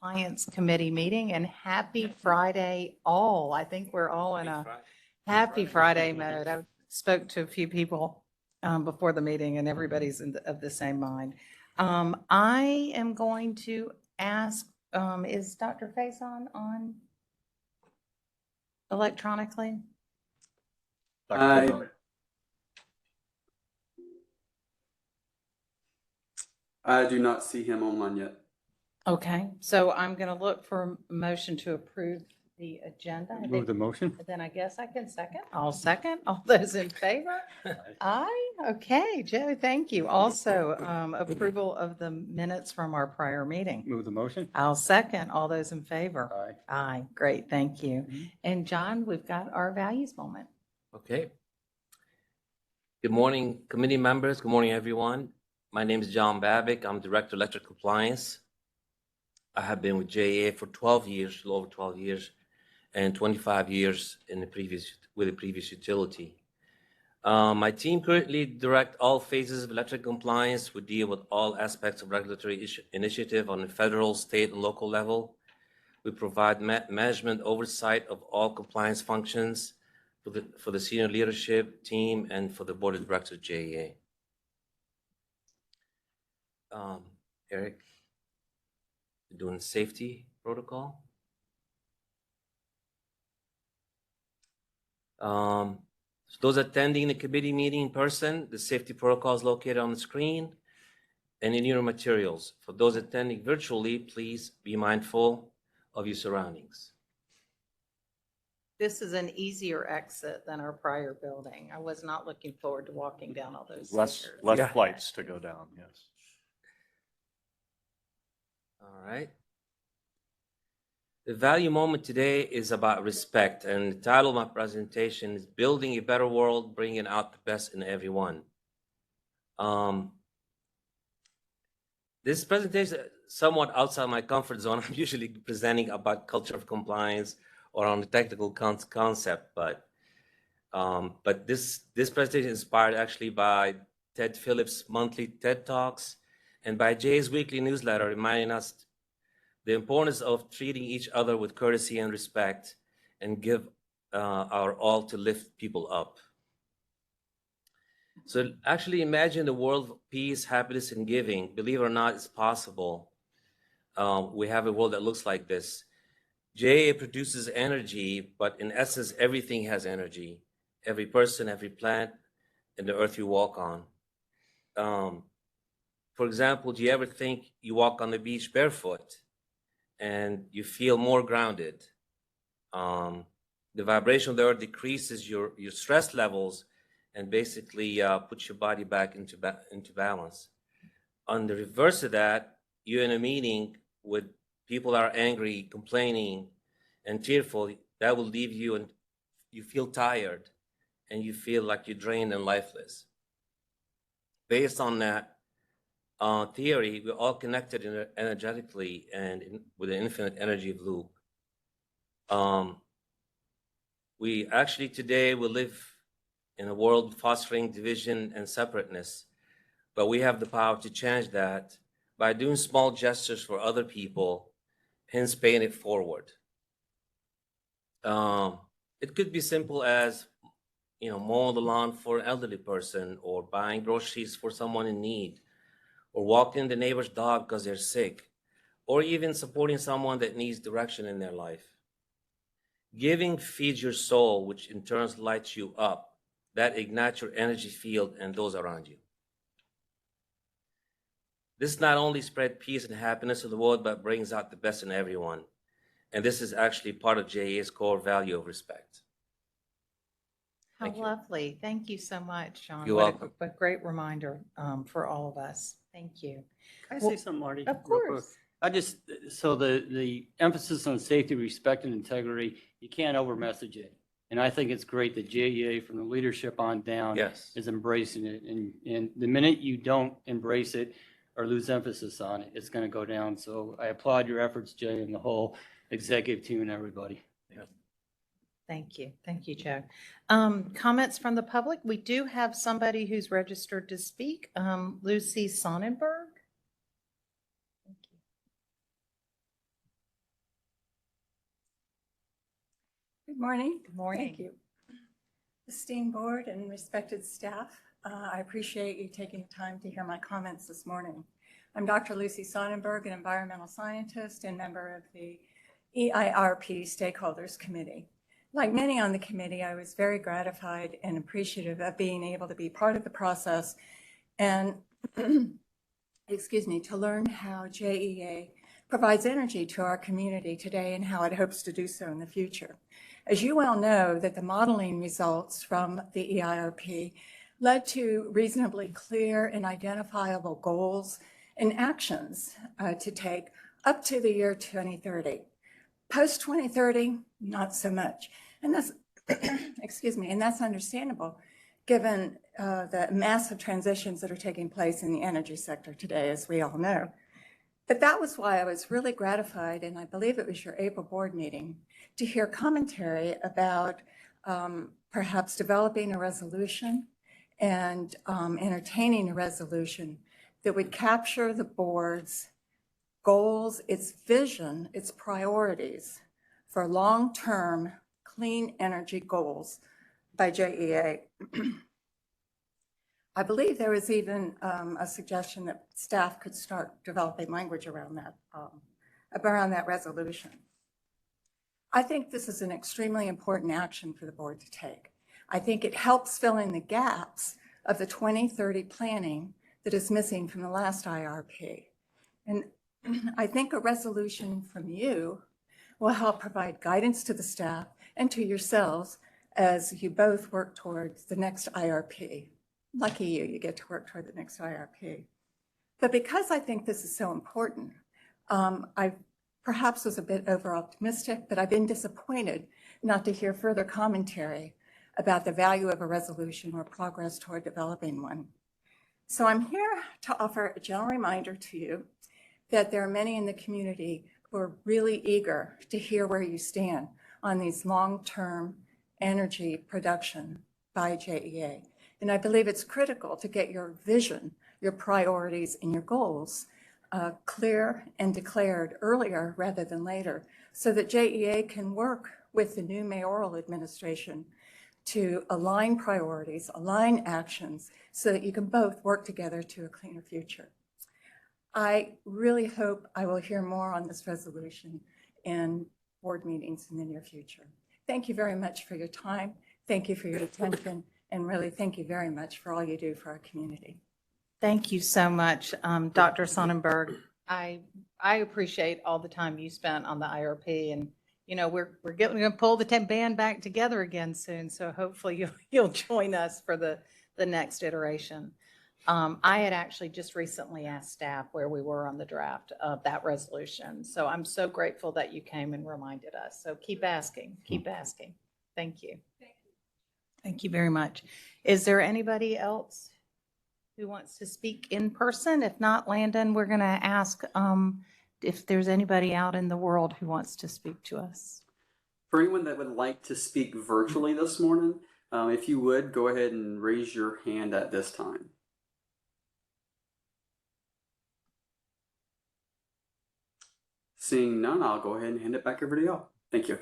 Compliance Committee meeting, and happy Friday all. I think we're all in a happy Friday mode. I spoke to a few people before the meeting, and everybody's of the same mind. I am going to ask, is Dr. Faison on electronically? I do not see him online yet. Okay, so I'm going to look for a motion to approve the agenda. Move the motion. Then I guess I can second. I'll second. All those in favor? Aye. Okay, Joe, thank you. Also, approval of the minutes from our prior meeting. Move the motion. I'll second. All those in favor? Aye. Aye. Great, thank you. And John, we've got our values moment. Okay. Good morning, committee members. Good morning, everyone. My name is John Babick. I'm Director of Electric Compliance. I have been with JEA for 12 years, a little over 12 years, and 25 years with the previous utility. My team currently direct all phases of electric compliance. We deal with all aspects of regulatory initiative on the federal, state, and local level. We provide management oversight of all compliance functions for the senior leadership team and for the board of directors of JEA. Eric, doing safety protocol. So those attending the committee meeting in person, the safety protocol is located on the screen and in your materials. For those attending virtually, please be mindful of your surroundings. This is an easier exit than our prior building. I was not looking forward to walking down all those Less stairs. Yeah. flights to go down, yes. All right. The value moment today is about respect, and the title of my presentation is Building a Better World, Bringing Out the Best in Everyone. This presentation is somewhat outside my comfort zone. I'm usually presenting about culture of compliance or on the technical concept, but this presentation is inspired actually by Ted Phillips' monthly TED Talks and by Jay's weekly newsletter reminding us the importance of treating each other with courtesy and respect and give our all to lift people up. So actually imagine the world of peace, happiness, and giving. Believe it or not, it's possible. We have a world that looks like this. JEA produces energy, but in essence, everything has energy. Every person, every plant, and the earth you walk on. For example, do you ever think you walk on the beach barefoot and you feel more grounded? The vibration of the earth decreases your stress levels and basically puts your body back into balance. On the reverse of that, you're in a meeting with people that are angry, complaining, and tearful. That will leave you and you feel tired and you feel like you're drained and lifeless. Based on that theory, we're all connected energetically and with an infinite energy loop. We actually today will live in a world fostering division and separateness, but we have the power to change that by doing small gestures for other people, hence paying it forward. It could be simple as, mowing the lawn for an elderly person, or buying groceries for someone in need, or walking the neighbor's dog because they're sick, or even supporting someone that needs direction in their life. Giving feeds your soul, which in turn lights you up. That ignites your energy field and those around you. This not only spreads peace and happiness to the world, but brings out the best in everyone. And this is actually part of JEA's core value of respect. How lovely. Thank you so much, John. You're What welcome. a great reminder for all of us. Thank you. Can I say something, Marty? Of real quick? course. So the emphasis on safety, respect, and integrity, you can't over message it. And I think it's great that JEA from the leadership on down Yes. is embracing it. And the minute you don't embrace it or lose emphasis on it, it's going to go down. So I applaud your efforts, Jay, and the whole executive team and everybody. Thank you. Thank you, Joe. Comments from the public? We do have somebody who's registered to speak, Lucy Sonnenberg. Thank you. Good morning. Good morning. Thank you. Esteemed board and respected staff, I appreciate you taking the time to hear my comments this morning. I'm Dr. Lucy Sonnenberg, an environmental scientist and member of the EIRP Stakeholders Committee. Like many on the committee, I was very gratified and appreciative of being able to be part of the process and, excuse me, to learn how JEA provides energy to our community today and how it hopes to do so in the future. As you well know, that the modeling results from the EIRP led to reasonably clear and identifiable goals and actions to take up to the year 2030. Post 2030, not so much. And that's, excuse me, and that's understandable given the massive transitions that are taking place in the energy sector today, as we all know. But that was why I was really gratified, and I believe it was your April board meeting, to hear commentary about perhaps developing a resolution and entertaining a resolution that would capture the board's goals, its vision, its priorities for long-term clean energy goals by JEA. I believe there was even a suggestion that staff could start developing language around that resolution. I think this is an extremely important action for the board to take. I think it helps fill in the gaps of the 2030 planning that is missing from the last IRP. And I think a resolution from you will help provide guidance to the staff and to yourselves as you both work towards the next IRP. Lucky you, you get to work toward the next IRP. But because I think this is so important, I perhaps was a bit over-optimistic, but I've been disappointed not to hear further commentary about the value of a resolution or progress toward developing one. So I'm here to offer a gentle reminder to you that there are many in the community who are really eager to hear where you stand on these long-term energy production by JEA. And I believe it's critical to get your vision, your priorities, and your goals clear and declared earlier rather than later, so that JEA can work with the new mayoral administration to align priorities, align actions, so that you can both work together to a cleaner future. I really hope I will hear more on this resolution in board meetings in the near future. Thank you very much for your time. Thank you for your attention. And really, thank you very much for all you do for our community. Thank you so much, Dr. Sonnenberg. I appreciate all the time you spent on the IRP, and you know we're going to pull the band back together again soon. So hopefully you'll join us for the next iteration. I had actually just recently asked staff where we were on the draft of that resolution. So I'm so grateful that you came and reminded us. So keep asking, keep asking. Thank you. Thank you very much. Is there anybody else who wants to speak in person? If not, Landon, we're going to ask if there's anybody out in the world who wants to speak to us. For anyone that would like to speak virtually this morning, if you would, go ahead and raise your hand at this time. Seeing none, I'll go ahead and hand it back over to y'all. Thank you.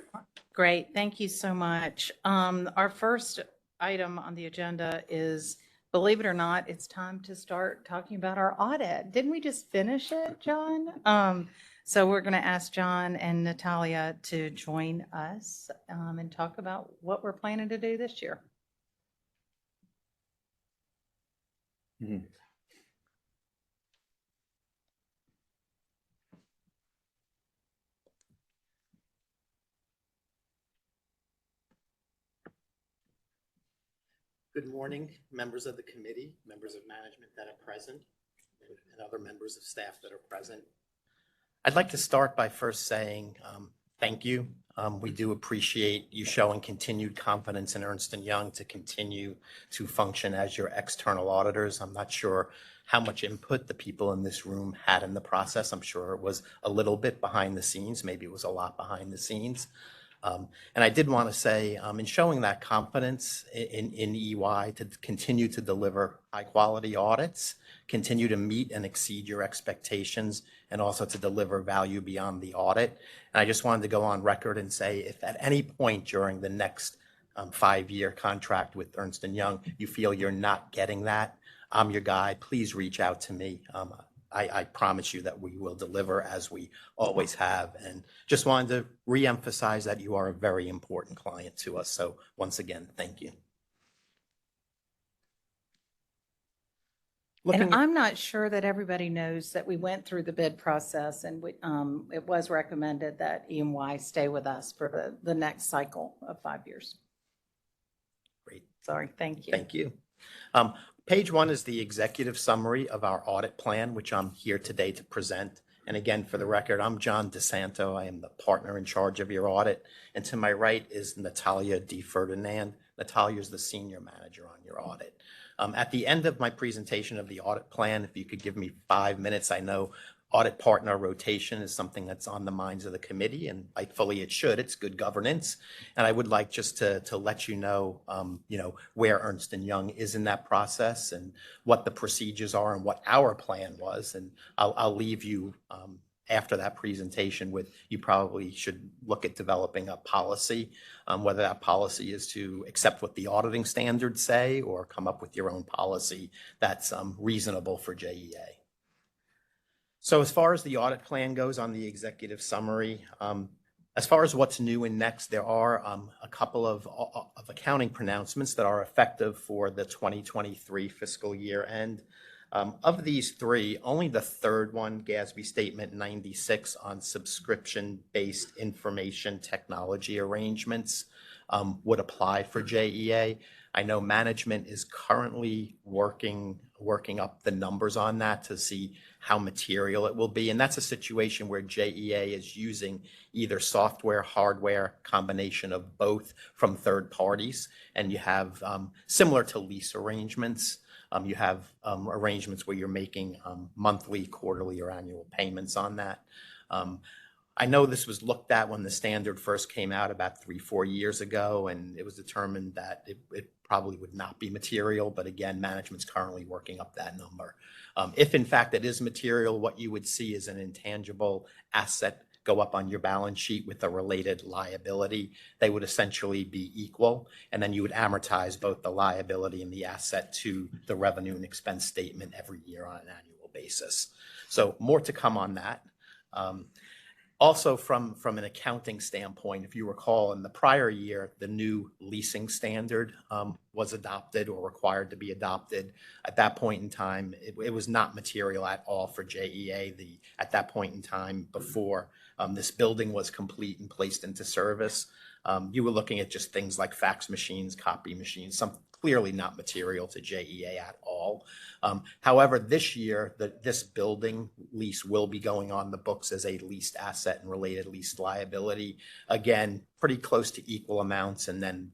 Great. Thank you so much. Our first item on the agenda is, believe it or not, it's time to start talking about our audit. Didn't we just finish it, John? So we're going to ask John and Natalia to join us and talk about what we're planning to do this year. Mm-hmm. Good morning, members of the committee, members of management that are present, and other members of staff that are present. I'd like to start by first saying thank you. We do appreciate you showing continued confidence in Ernst & Young to continue to function as your external auditors. I'm not sure how much input the people in this room had in the process. I'm sure it was a little bit behind the scenes. Maybe it was a lot behind the scenes. And I did want to say, in showing that confidence in EY to continue to deliver high-quality audits, continue to meet and exceed your expectations, and also to deliver value beyond the audit. And I just wanted to go on record and say, if at any point during the next 5-year contract with Ernst & Young, you feel you're not getting that, I'm your guy. Please reach out to me. I promise you that we will deliver as we always have. And just wanted to reemphasize that you are a very important client to us. So once again, thank you. And I'm not sure that everybody knows that we went through the bid process, and it was recommended that E&Y stay with us for the next cycle of 5 years. Great. Sorry, thank you. Thank you. Page 1 is the executive summary of our audit plan, which I'm here today to present. And again, for the record, I'm John DeSanto. I am the partner in charge of your audit. And to my right is Natalia D. Ferdinand. Natalia is the senior manager on your audit. At the end of my presentation of the audit plan, if you could give me 5 minutes, I know audit partner rotation is something that's on the minds of the committee, and rightfully it should. It's good governance. And I would like just to let you know, where Ernst & Young is in that process and what the procedures are and what our plan was. And I'll leave you after that presentation with, you probably should look at developing a policy, whether that policy is to accept what the auditing standards say or come up with your own policy that's reasonable for JEA. So as far as the audit plan goes on the executive summary, as far as what's new and next, there are a couple of accounting pronouncements that are effective for the 2023 fiscal year end. Of these 3, only the third one, GASB Statement 96 on subscription-based information technology arrangements, would apply for JEA. I know management is currently working up the numbers on that to see how material it will be. And that's a situation where JEA is using either software, hardware, combination of both from third parties. And you have, similar to lease arrangements, you have arrangements where you're making monthly, quarterly, or annual payments on that. I know this was looked at when the standard first came out about 3-4 years ago, and it was determined that it probably would not be material. But again, management's currently working up that number. If in fact it is material, what you would see is an intangible asset go up on your balance sheet with a related liability. They would essentially be equal, and then you would amortize both the liability and the asset to the revenue and expense statement every year on an annual basis. So more to come on that. Also, from an accounting standpoint, if you recall, in the prior year, the new leasing standard was adopted or required to be adopted. At that point in time, it was not material at all for JEA. At that point in time, before this building was complete and placed into service, you were looking at just things like fax machines, copy machines, some clearly not material to JEA at all. However, this year, this building lease will be going on the books as a leased asset and related leased liability. Again, pretty close to equal amounts, and then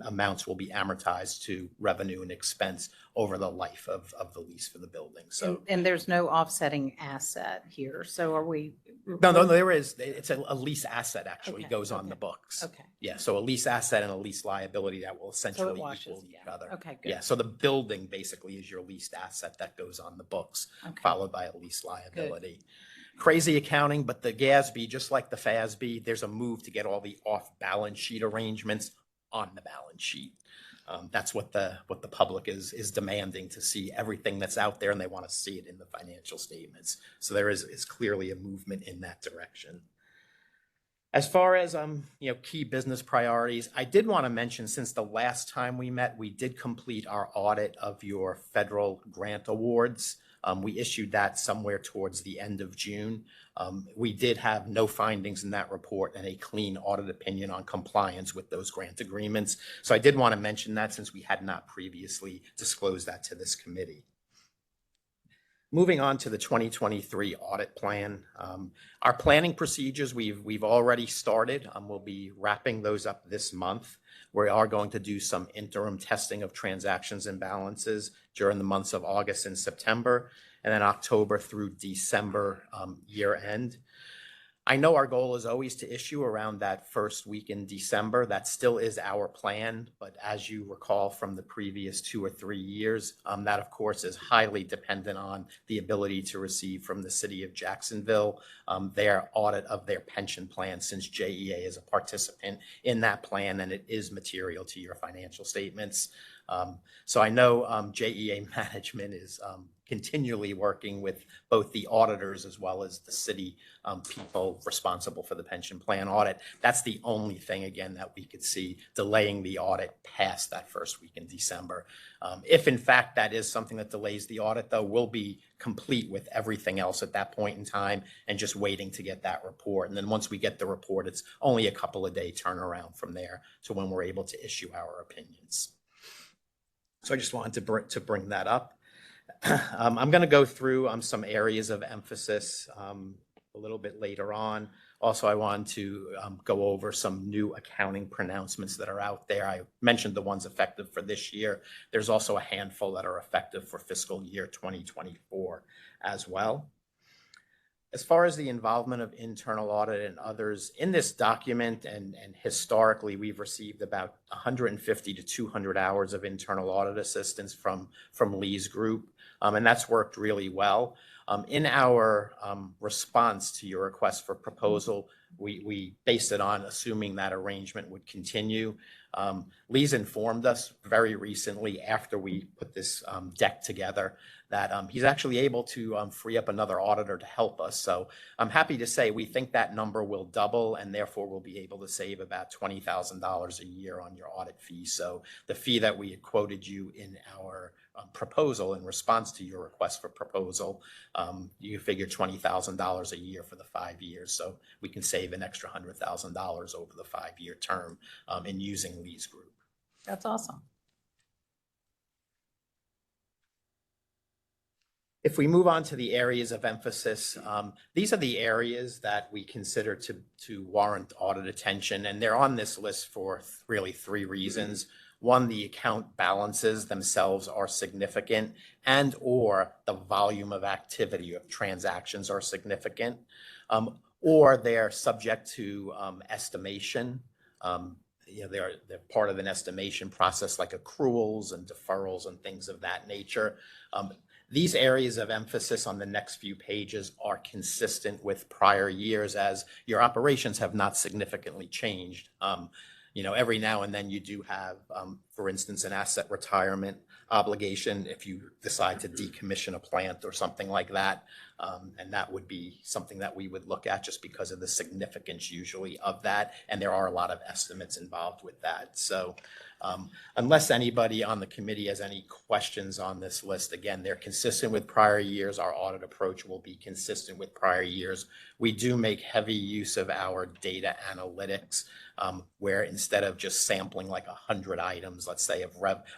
amounts will be amortized to revenue and expense over the life of the lease for the building. So, And there's no offsetting asset here. So are we? No, there is. It's a lease asset actually Okay, goes on okay, the books. Okay. Yeah, so a lease asset and a lease liability that will essentially washes, equal each yeah. other. Okay, good. Yeah, so the building basically is your leased asset that goes on the books, Okay. followed by a lease liability. Crazy accounting, but the GASB, just like the FASB, there's a move to get all the off-balance sheet arrangements on the balance sheet. That's what the public is demanding, to see everything that's out there, and they want to see it in the financial statements. So there is clearly a movement in that direction. As far as key business priorities, I did want to mention, since the last time we met, we did complete our audit of your federal grant awards. We issued that somewhere towards the end of June. We did have no findings in that report and a clean audit opinion on compliance with those grant agreements. So I did want to mention that, since we had not previously disclosed that to this committee. Moving on to the 2023 audit plan. Our planning procedures, we've already started. We'll be wrapping those up this month. We are going to do some interim testing of transactions and balances during the months of August and September, and then October through December year end. I know our goal is always to issue around that first week in December. That still is our plan, but as you recall from the previous 2 or 3 years, that of course is highly dependent on the ability to receive from the city of Jacksonville their audit of their pension plan, since JEA is a participant in that plan and it is material to your financial statements. So I know JEA management is continually working with both the auditors as well as the city people responsible for the pension plan audit. That's the only thing, again, that we could see delaying the audit past that first week in December. If in fact that is something that delays the audit, though, we'll be complete with everything else at that point in time and just waiting to get that report. And then once we get the report, it's only a couple of day turnaround from there to when we're able to issue our opinions. So I just wanted to bring that up. I'm going to go through some areas of emphasis a little bit later on. Also, I want to go over some new accounting pronouncements that are out there. I mentioned the ones effective for this year. There's also a handful that are effective for fiscal year 2024 as well. As far as the involvement of internal audit and others in this document, and historically, we've received about 150 to 200 hours of internal audit assistance from Lee's group, and that's worked really well. In our response to your request for proposal, we based it on assuming that arrangement would continue. Lee's informed us very recently after we put this deck together that he's actually able to free up another auditor to help us. So I'm happy to say we think that number will double, and therefore we'll be able to save about $20,000 a year on your audit fee. So the fee that we had quoted you in our proposal in response to your request for proposal, you figure $20,000 a year for the 5 years. So we can save an extra $100,000 over the 5-year term in using Lee's group. That's awesome. If we move on to the areas of emphasis, these are the areas that we consider to warrant audit attention, and they're on this list for really 3 reasons. One, the account balances themselves are significant, and or the volume of activity of transactions are significant, or they're subject to estimation. They're part of an estimation process like accruals and deferrals and things of that nature. These areas of emphasis on the next few pages are consistent with prior years, as your operations have not significantly changed. Every now and then you do have, for instance, an asset retirement obligation if you decide to decommission a plant or something like that. And that would be something that we would look at just because of the significance usually of that. And there are a lot of estimates involved with that. So unless anybody on the committee has any questions on this list, again, they're consistent with prior years. Our audit approach will be consistent with prior years. We do make heavy use of our data analytics, where instead of just sampling like 100 items, let's say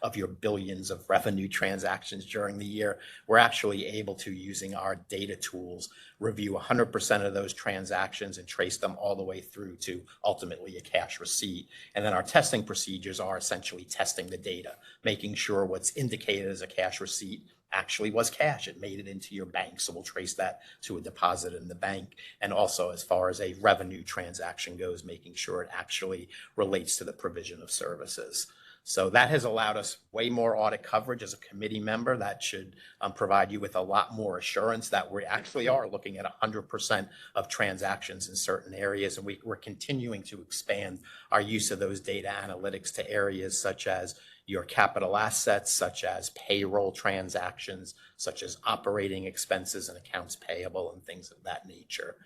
of your billions of revenue transactions during the year, we're actually able to, using our data tools, review 100% of those transactions and trace them all the way through to ultimately a cash receipt. And then our testing procedures are essentially testing the data, making sure what's indicated as a cash receipt actually was cash. It made it into your bank. So we'll trace that to a deposit in the bank. And also, as far as a revenue transaction goes, making sure it actually relates to the provision of services. So that has allowed us way more audit coverage as a committee member. That should provide you with a lot more assurance that we actually are looking at 100% of transactions in certain areas. And we're continuing to expand our use of those data analytics to areas such as your capital assets, such as payroll transactions, such as operating expenses and accounts payable and things of that nature.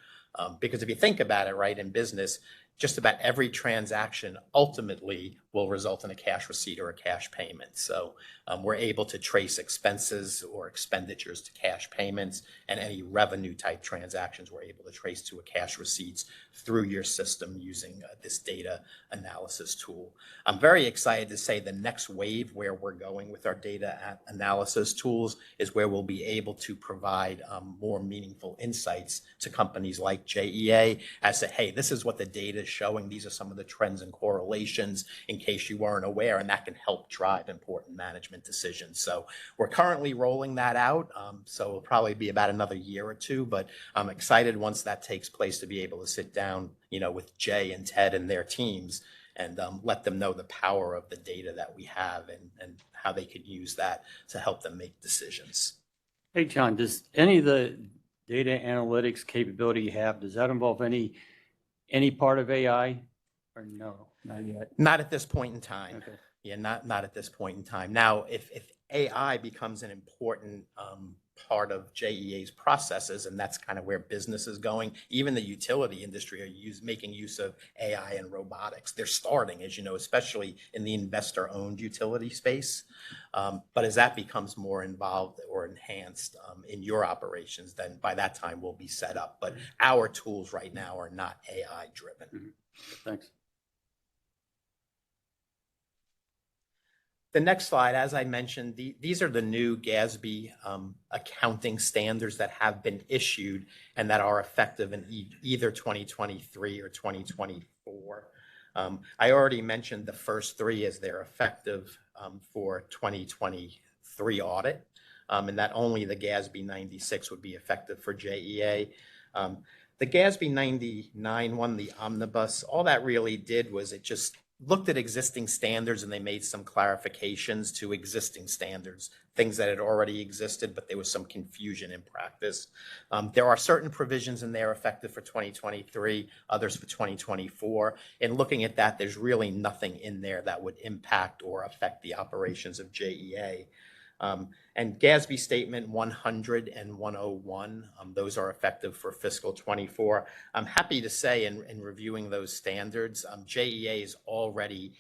Because if you think about it, right, in business, just about every transaction ultimately will result in a cash receipt or a cash payment. So we're able to trace expenses or expenditures to cash payments, and any revenue type transactions we're able to trace to a cash receipts through your system using this data analysis tool. I'm very excited to say the next wave where we're going with our data analysis tools is where we'll be able to provide more meaningful insights to companies like JEA as to, hey, this is what the data is showing these are some of the trends and correlations in case you weren't aware, and that can help drive important management decisions. So we're currently rolling that out. So it'll probably be about another year or two, but I'm excited once that takes place to be able to sit down, with Jay and Ted and their teams and let them know the power of the data that we have and how they could use that to help them make decisions. Hey, John, does any of the data analytics capability you have, does that involve any part of AI or no, not yet? Not at this point in time. Okay. Yeah, not at this point in time. Now, if AI becomes an important part of JEA's processes, and that's kind of where business is going, even the utility industry are making use of AI and robotics. They're starting, as you know, especially in the investor-owned utility space. But as that becomes more involved or enhanced in your operations, then by that time we'll be set up. But our tools right now are not AI-driven. Thanks. The next slide, as I mentioned, these are the new GASB accounting standards that have been issued and that are effective in either 2023 or 2024. I already mentioned the first three as they're effective for 2023 audit, and that only the GASB 96 would be effective for JEA. The GASB 99 one, the omnibus, all that really did was it just looked at existing standards and they made some clarifications to existing standards, things that had already existed, but there was some confusion in practice. There are certain provisions in there effective for 2023, others for 2024. And looking at that, there's really nothing in there that would impact or affect the operations of JEA. And GASB Statement 100 and 101, those are effective for fiscal 24. I'm happy to say in reviewing those standards, JEA is already,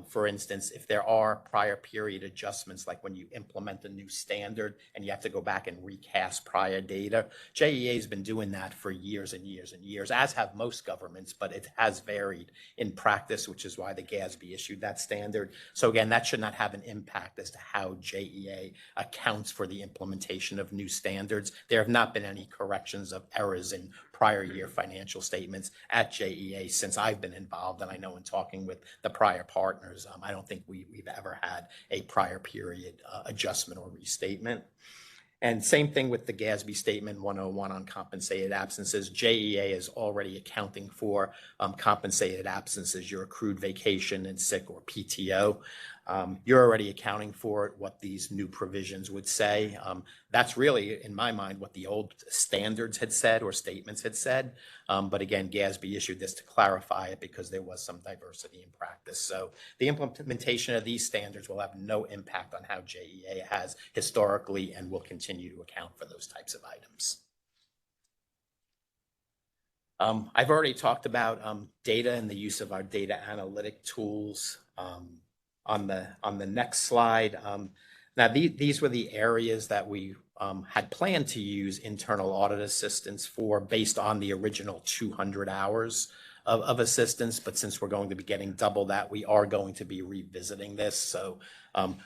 for instance, if there are prior period adjustments, like when you implement a new standard and you have to go back and recast prior data, JEA has been doing that for years and years and years, as have most governments, but it has varied in practice, which is why the GASB issued that standard. So again, that should not have an impact as to how JEA accounts for the implementation of new standards. There have not been any corrections of errors in prior year financial statements at JEA since I've been involved, and I know in talking with the prior partners, I don't think we've ever had a prior period adjustment or restatement. And same thing with the GASB Statement 101 on compensated absences. JEA is already accounting for compensated absences, your accrued vacation and sick or PTO. You're already accounting for it, what these new provisions would say. That's really, in my mind, what the old standards had said or statements had said. But again, GASB issued this to clarify it because there was some diversity in practice. So the implementation of these standards will have no impact on how JEA has historically and will continue to account for those types of items. I've already talked about data and the use of our data analytic tools. On the next slide, now these were the areas that we had planned to use internal audit assistance for based on the original 200 hours of assistance. But since we're going to be getting double that, we are going to be revisiting this. So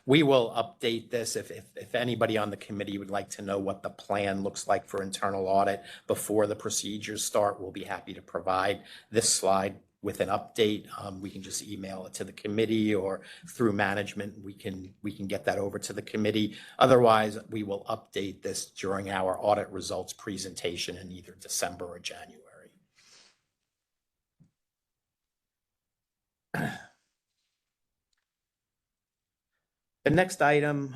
we will update this. If anybody on the committee would like to know what the plan looks like for internal audit before the procedures start, we'll be happy to provide this slide with an update. We can just email it to the committee or through management. We can get that over to the committee. Otherwise, we will update this during our audit results presentation in either December or January. The next item,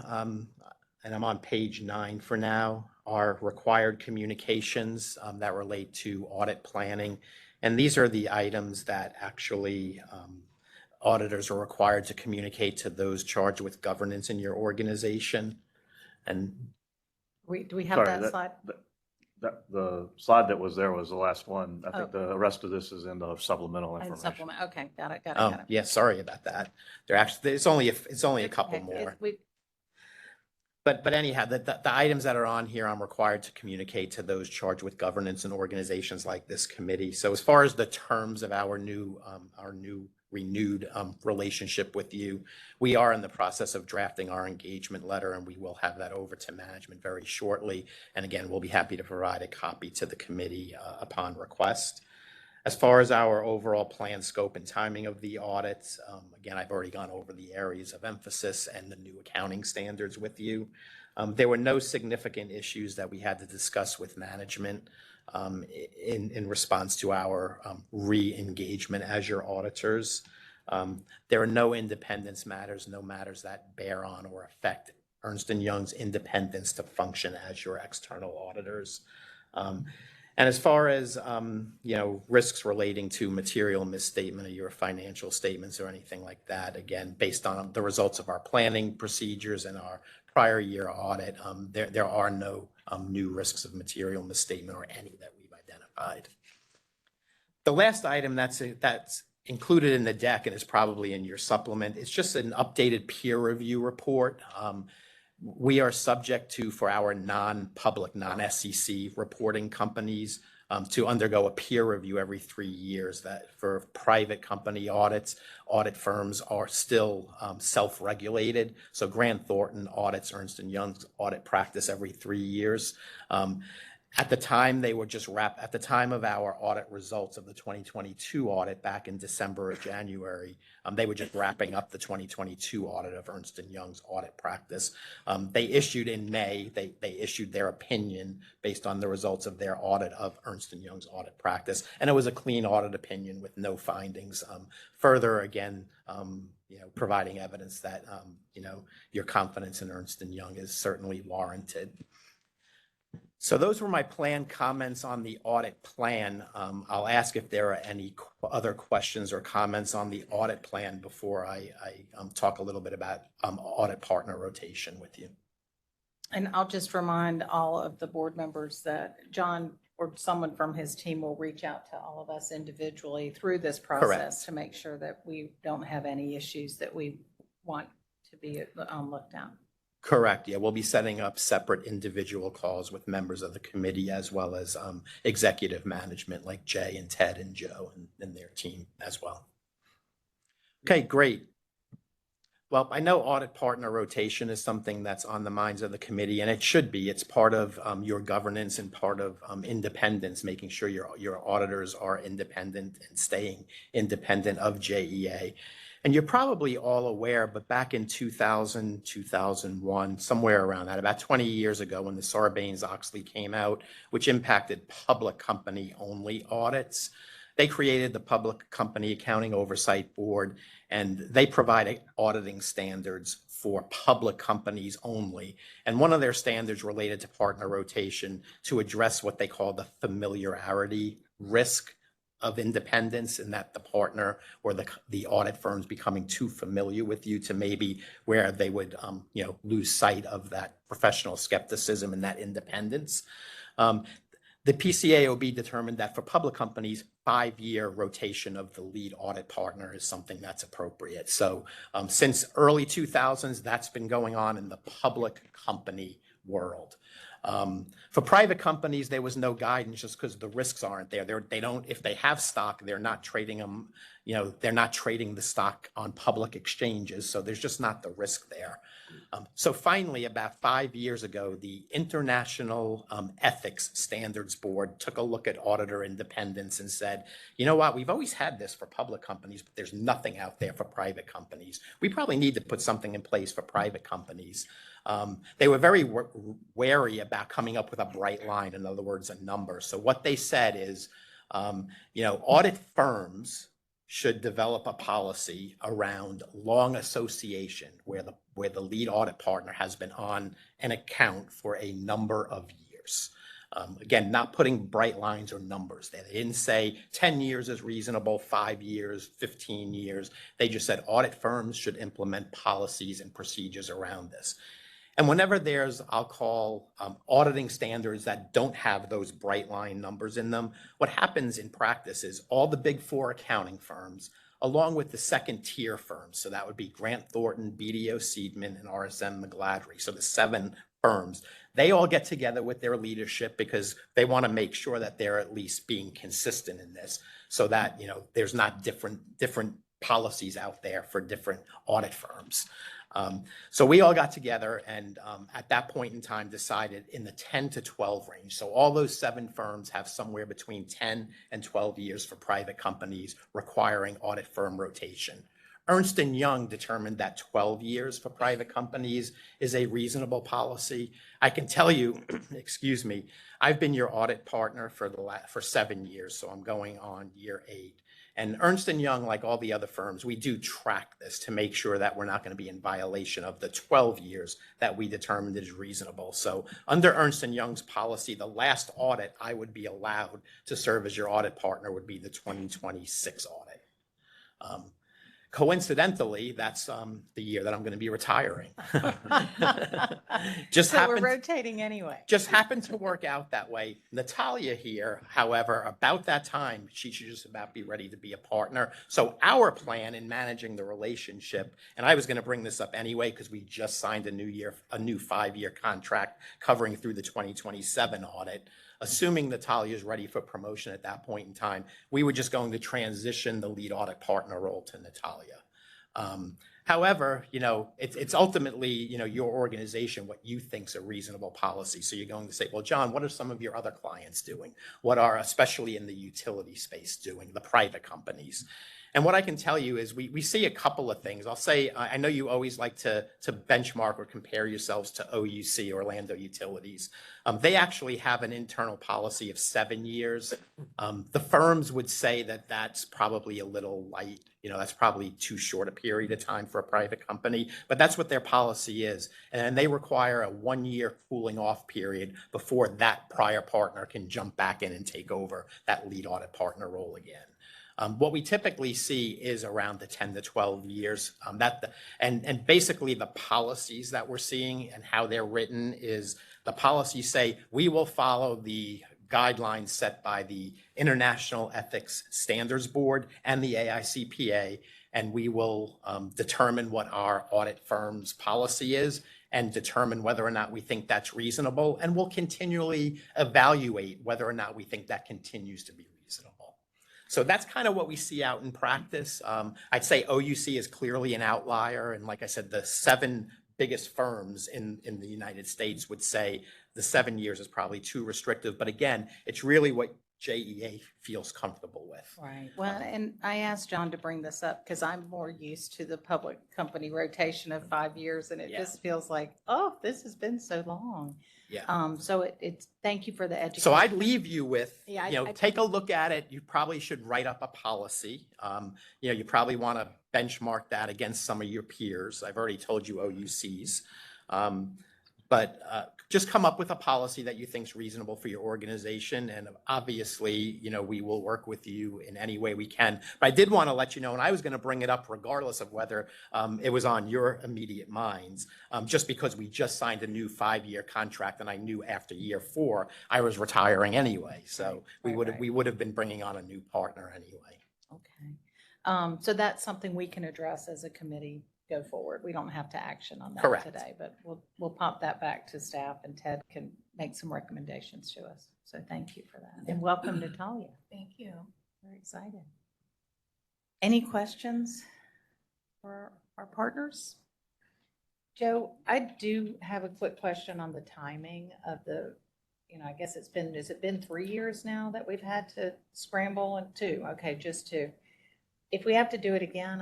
and I'm on page 9 for now, are required communications that relate to audit planning. And these are the items that actually auditors are required to communicate to those charged with governance in your organization. And Do we have Sorry, that slide? The slide that was there was the last one. I think the rest of this is in the supplemental And information. supplement, okay, got it. yeah, sorry about that. They're actually, it's only a couple Okay, more. we- But anyhow, the items that are on here, I'm required to communicate to those charged with governance and organizations like this committee. So as far as the terms of our new renewed relationship with you, we are in the process of drafting our engagement letter, and we will have that over to management very shortly. And again, we'll be happy to provide a copy to the committee upon request. As far as our overall plan, scope, and timing of the audits, again, I've already gone over the areas of emphasis and the new accounting standards with you. There were no significant issues that we had to discuss with management in response to our re-engagement as your auditors. There are no independence matters, no matters that bear on or affect Ernst & Young's independence to function as your external auditors. And as far as, risks relating to material misstatement of your financial statements or anything like that, again, based on the results of our planning procedures and our prior year audit, there are no new risks of material misstatement or any that we've identified. The last item that's included in the deck and is probably in your supplement, it's just an updated peer review report. We are subject to, for our non-public, non-SEC reporting companies, to undergo a peer review every 3 years. That for private company audits, audit firms are still self-regulated. So Grant Thornton audits Ernst & Young's audit practice every 3 years. At the time, they were just at the time of our audit results of the 2022 audit back in December or January, they were just wrapping up the 2022 audit of Ernst & Young's audit practice. They issued in May, they issued their opinion based on the results of their audit of Ernst & Young's audit practice. And it was a clean audit opinion with no findings. Further, again, providing evidence that, your confidence in Ernst & Young is certainly warranted. So those were my planned comments on the audit plan. I'll ask if there are any other questions or comments on the audit plan before I talk a little bit about audit partner rotation with you. And I'll just remind all of the board members that John or someone from his team will reach out to all of us individually through this process. Correct. To make sure that we don't have any issues that we want to be looked at. Correct. Yeah, we'll be setting up separate individual calls with members of the committee as well as executive management like Jay and Ted and Joe and their team as well. Okay, great. Well, I know audit partner rotation is something that's on the minds of the committee, and it should be. It's part of your governance and part of independence, making sure your auditors are independent and staying independent of JEA. And you're probably all aware, but back in 2000, 2001, somewhere around that, about 20 years ago when the Sarbanes-Oxley came out, which impacted public company only audits, they created the Public Company Accounting Oversight Board, and they provide auditing standards for public companies only. And one of their standards related to partner rotation to address what they call the familiarity risk of independence, and that the partner or the audit firm's becoming too familiar with you to maybe where they would lose sight of that professional skepticism and that independence. The PCAOB determined that for public companies, 5-year rotation of the lead audit partner is something that's appropriate. So since early 2000s, that's been going on in the public company world. For private companies, there was no guidance just because the risks aren't there. They don't, if they have stock, they're not trading them, they're not trading the stock on public exchanges. So there's just not the risk there. So finally, about 5 years ago, the International Ethics Standards Board took a look at auditor independence and said, you know what, we've always had this for public companies, but there's nothing out there for private companies. We probably need to put something in place for private companies. They were very wary about coming up with a bright line, in other words, a number. So what they said is, audit firms should develop a policy around long association where the lead audit partner has been on an account for a number of years. Again, not putting bright lines or numbers there. They didn't say 10 years is reasonable, 5 years, 15 years. They just said audit firms should implement policies and procedures around this. And whenever there's, I'll call auditing standards that don't have those bright line numbers in them, what happens in practice is all the big four accounting firms, along with the second tier firms, so that would be Grant Thornton, BDO Seidman, and RSM McGladrey, so the 7 firms, they all get together with their leadership because they want to make sure that they're at least being consistent in this so that, there's not different policies out there for different audit firms. So we all got together and at that point in time decided in the 10 to 12 range. So all those 7 firms have somewhere between 10 and 12 years for private companies requiring audit firm rotation. Ernst & Young determined that 12 years for private companies is a reasonable policy. I can tell you, excuse me, I've been your audit partner for 7 years, so I'm going on year 8. And Ernst & Young, like all the other firms, we do track this to make sure that we're not going to be in violation of the 12 years that we determined is reasonable. So under Ernst & Young's policy, the last audit I would be allowed to serve as your audit partner would be the 2026 audit. Coincidentally, that's the year that I'm going to be retiring. Just So we're happened, rotating anyway. just happened to work out that way. Natalia here, however, about that time, she should just about be ready to be a partner. So our plan in managing the relationship, and I was going to bring this up anyway because we just signed a new 5-year contract covering through the 2027 audit. Assuming Natalia is ready for promotion at that point in time, we were just going to transition the lead audit partner role to Natalia. However, it's ultimately, your organization, what you think is a reasonable policy. So you're going to say, well, John, what are some of your other clients doing? What are, especially in the utility space, doing, the private companies? And what I can tell you is we see a couple of things. I'll say, I know you always like to benchmark or compare yourselves to OUC, Orlando Utilities. They actually have an internal policy of 7 years. The firms would say that that's probably a little light. That's probably too short a period of time for a private company, but that's what their policy is. And they require a 1-year cooling off period before that prior partner can jump back in and take over that lead audit partner role again. What we typically see is around the 10 to 12 years. And basically the policies that we're seeing and how they're written is the policies say we will follow the guidelines set by the International Ethics Standards Board and the AICPA, and we will determine what our audit firm's policy is and determine whether or not we think that's reasonable, and we'll continually evaluate whether or not we think that continues to be reasonable. So that's kind of what we see out in practice. I'd say OUC is clearly an outlier. And like I said, the 7 biggest firms in the United States would say the 7 years is probably too restrictive. But again, it's really what JEA feels comfortable with. Right. Well, and I asked John to bring this up because I'm more used to the public company rotation of 5 years. And it just feels like, oh, this has been so long. Yeah. So it's thank you for the education. So I'd leave you with, Yeah, take a look at it. You probably should write up a policy. You probably want to benchmark that against some of your peers. I've already told you OUCs. But just come up with a policy that you think is reasonable for your organization. And obviously, we will work with you in any way we can. But I did want to let you know, and I was going to bring it up regardless of whether it was on your immediate minds, just because we just signed a new 5-year contract and I knew after year 4 I was retiring anyway. So we would have been bringing on a new partner anyway. Okay. So that's something we can address as a committee go forward. We don't have to action on that Correct. today, but we'll pop that back to staff and Ted can make some recommendations to us. So thank you for that. And welcome Natalia. Thank you. Very excited. Any questions for our partners? Joe, I do have a quick question on the timing of the, I guess has it been 3 years now that we've had to scramble, and 2? Okay, just 2. If we have to do it again,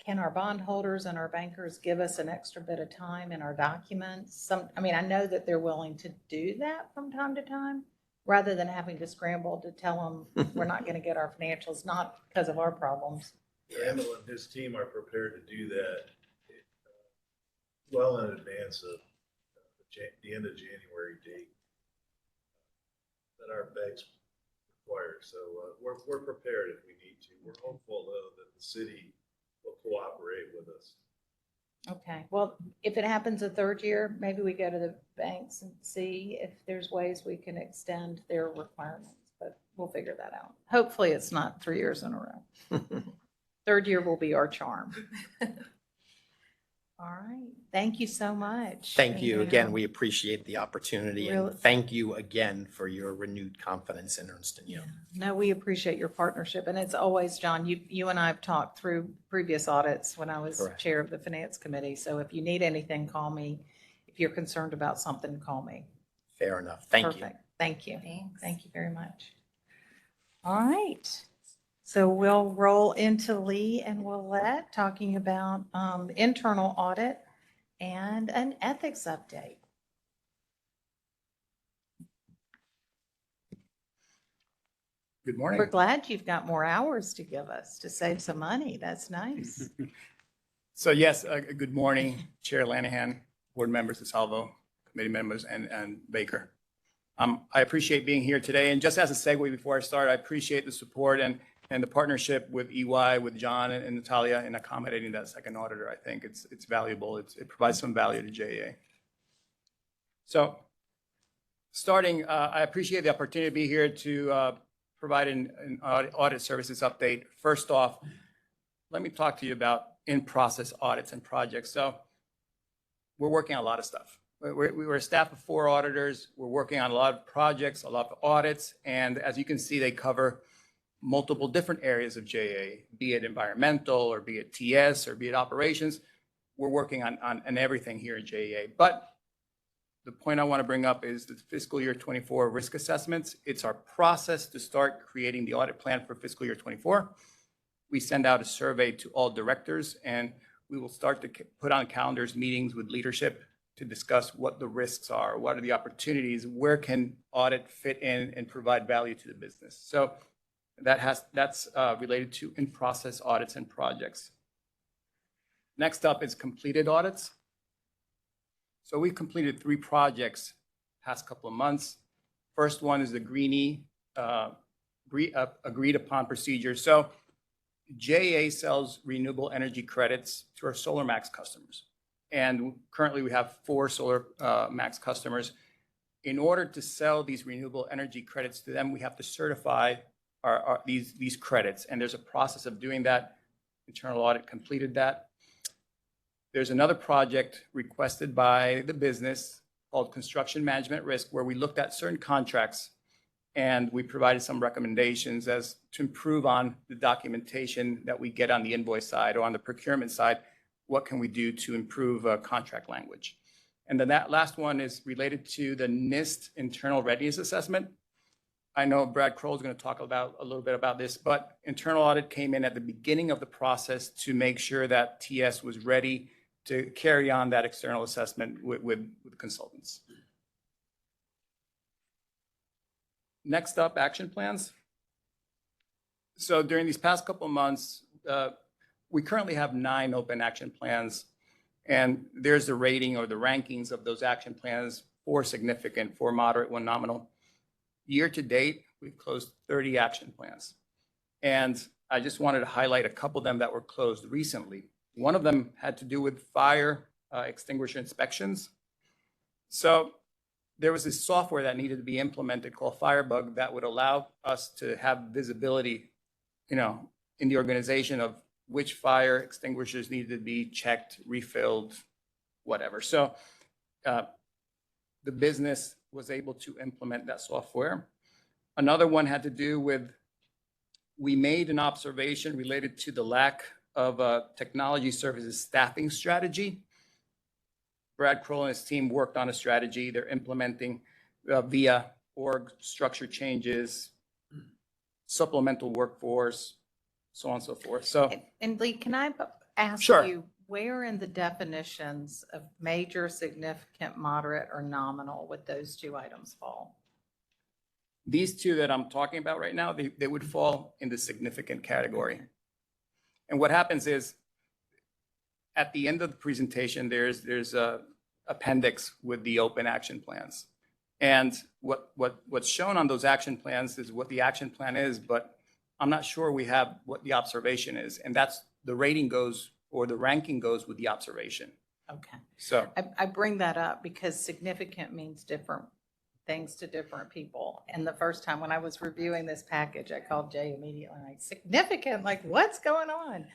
can our bondholders and our bankers give us an extra bit of time in our documents? I know that they're willing to do that from time to time, rather than having to scramble to tell them we're not going to get our financials, not because of our problems. Randall and his team are prepared to do that well in advance of the end of January date that our banks require. So we're prepared if we need to. We're hopeful, though, that the city will cooperate with us. Okay, well, if it happens a 3rd year, maybe we go to the banks and see if there's ways we can extend their requirements, but we'll figure that out. Hopefully it's not 3 years in a row. 3rd year will be our charm. All right. Thank you so much. Thank you Anything again. else? We appreciate the opportunity Really- and thank you again for your renewed confidence in Ernst & Young. No, we appreciate your partnership. And it's always, John, you and I have talked through previous audits when I was Correct. chair of the finance committee. So if you need anything, call me. If you're concerned about something, call me. Fair enough. Thank you. Perfect. Thank you. Thanks. Thank you very much. All right. So we'll roll into Lee and Willette talking about internal audit and an ethics update. Good We're morning. glad you've got more hours to give us to save some money. That's nice. So yes, good morning, Chair Lanahan, board members DeSalvo, committee members, and Baker. I appreciate being here today. And just as a segue before I start, I appreciate the support and the partnership with EY, with John and Natalia in accommodating that second auditor. I think it's valuable. It provides some value to JEA. So starting, I appreciate the opportunity to be here to provide an audit services update. First off, let me talk to you about in-process audits and projects. So we're working on a lot of stuff. We're a staff of 4 auditors. We're working on a lot of projects, a lot of audits. And as you can see, they cover multiple different areas of JEA, be it environmental or be it TS or be it operations. We're working on everything here at JEA. But the point I want to bring up is the fiscal year 24 risk assessments. It's our process to start creating the audit plan for fiscal year 24. We send out a survey to all directors, and we will start to put on calendars meetings with leadership to discuss what the risks are, what are the opportunities, where can audit fit in and provide value to the business. So that's related to in-process audits and projects. Next up is completed audits. So we completed 3 projects past couple of months. First one is the Greenie agreed upon procedure. So JEA sells renewable energy credits to our Solar Max customers. And currently we have 4 Solar Max customers. In order to sell these renewable energy credits to them, we have to certify these credits. And there's a process of doing that. Internal audit completed that. There's another project requested by the business called construction management risk, where we looked at certain contracts and we provided some recommendations as to improve on the documentation that we get on the invoice side or on the procurement side. What can we do to improve contract language? And then that last one is related to the NIST internal readiness assessment. I know Brad Kroll is going to talk about a little bit about this, but internal audit came in at the beginning of the process to make sure that TS was ready to carry on that external assessment with consultants. Next up, action plans. So during these past couple of months, we currently have 9 open action plans, and there's the rating or the rankings of those action plans: 4 significant, 4 moderate, 1 nominal. Year to date, we've closed 30 action plans. And I just wanted to highlight a couple of them that were closed recently. One of them had to do with fire extinguisher inspections. So there was this software that needed to be implemented called Firebug that would allow us to have visibility, in the organization of which fire extinguishers needed to be checked, refilled, whatever. So the business was able to implement that software. Another one had to do with, we made an observation related to the lack of a technology services staffing strategy. Brad Kroll and his team worked on a strategy. They're implementing via org structure changes, supplemental workforce, so on and so forth. So, And Lee, can I ask Sure. you, where in the definitions of major, significant, moderate, or nominal would those 2 items fall? these 2 that I'm talking about right now, they would fall in the significant category. And what happens is, at the end of the presentation, there's a appendix with the open action plans. And what's shown on those action plans is what the action plan is, but I'm not sure we have what the observation is. And that's the rating goes, or the ranking goes with the observation. Okay. So, I bring that up because significant means different things to different people. And the first time when I was reviewing this package, I called Jay immediately, like, significant, like, what's going on?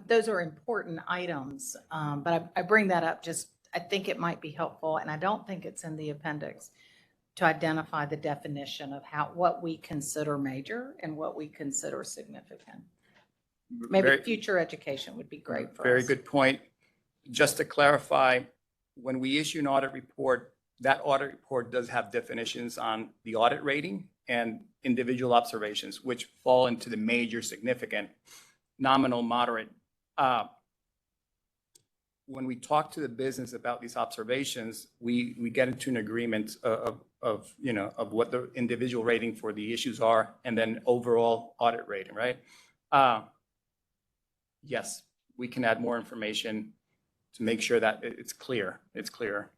those are important items, but I bring that up just, I think it might be helpful, and I don't think it's in the appendix, to identify the definition of what we consider major and what we consider significant. Maybe Very- future education would be great for us. Very good point. Just to clarify, when we issue an audit report, that audit report does have definitions on the audit rating and individual observations, which fall into the major, significant, nominal, moderate. When we talk to the business about these observations, we get into an agreement of what the individual rating for the issues are, and then overall audit rating, right? Yes, we can add more information to make sure that it's clear. It's clear.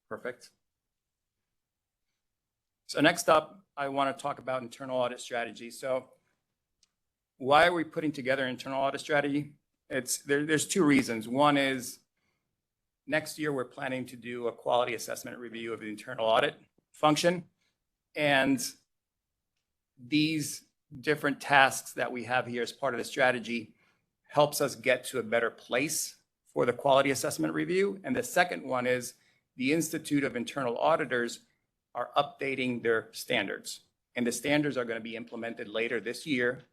Perfect. So next up, I want to talk about internal audit strategy. So why are we putting together internal audit strategy? There's two reasons. One is next year, we're planning to do a quality assessment review of the internal audit function. And these different tasks that we have here as part of the strategy helps us get to a better place for the quality assessment review. And the second one is the Institute of Internal Auditors are updating their standards. And the standards are going to be implemented later this year.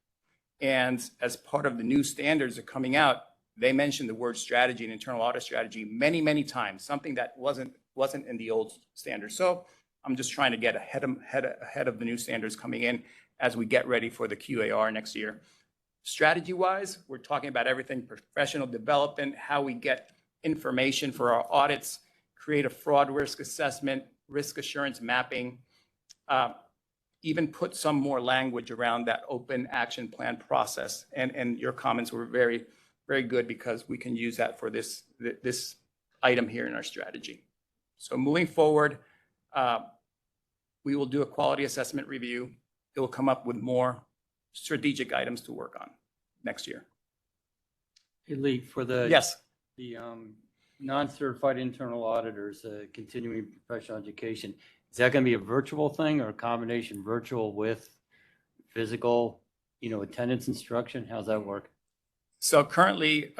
And as part of the new standards that are coming out, they mentioned the word strategy and internal audit strategy many, many times, something that wasn't in the old standards. So I'm just trying to get ahead of the new standards coming in as we get ready for the QAR next year. Strategy-wise, we're talking about everything professional development, how we get information for our audits, create a fraud risk assessment, risk assurance mapping, even put some more language around that open action plan process. And your comments were very, very good because we can use that for this item here in our strategy. So moving forward, we will do a quality assessment review. It will come up with more strategic items to work on next year. Hey, Lee, for the Yes. the non-certified internal auditors, continuing professional education, is that going to be a virtual thing or a combination virtual with physical, attendance instruction? How's that work? So currently,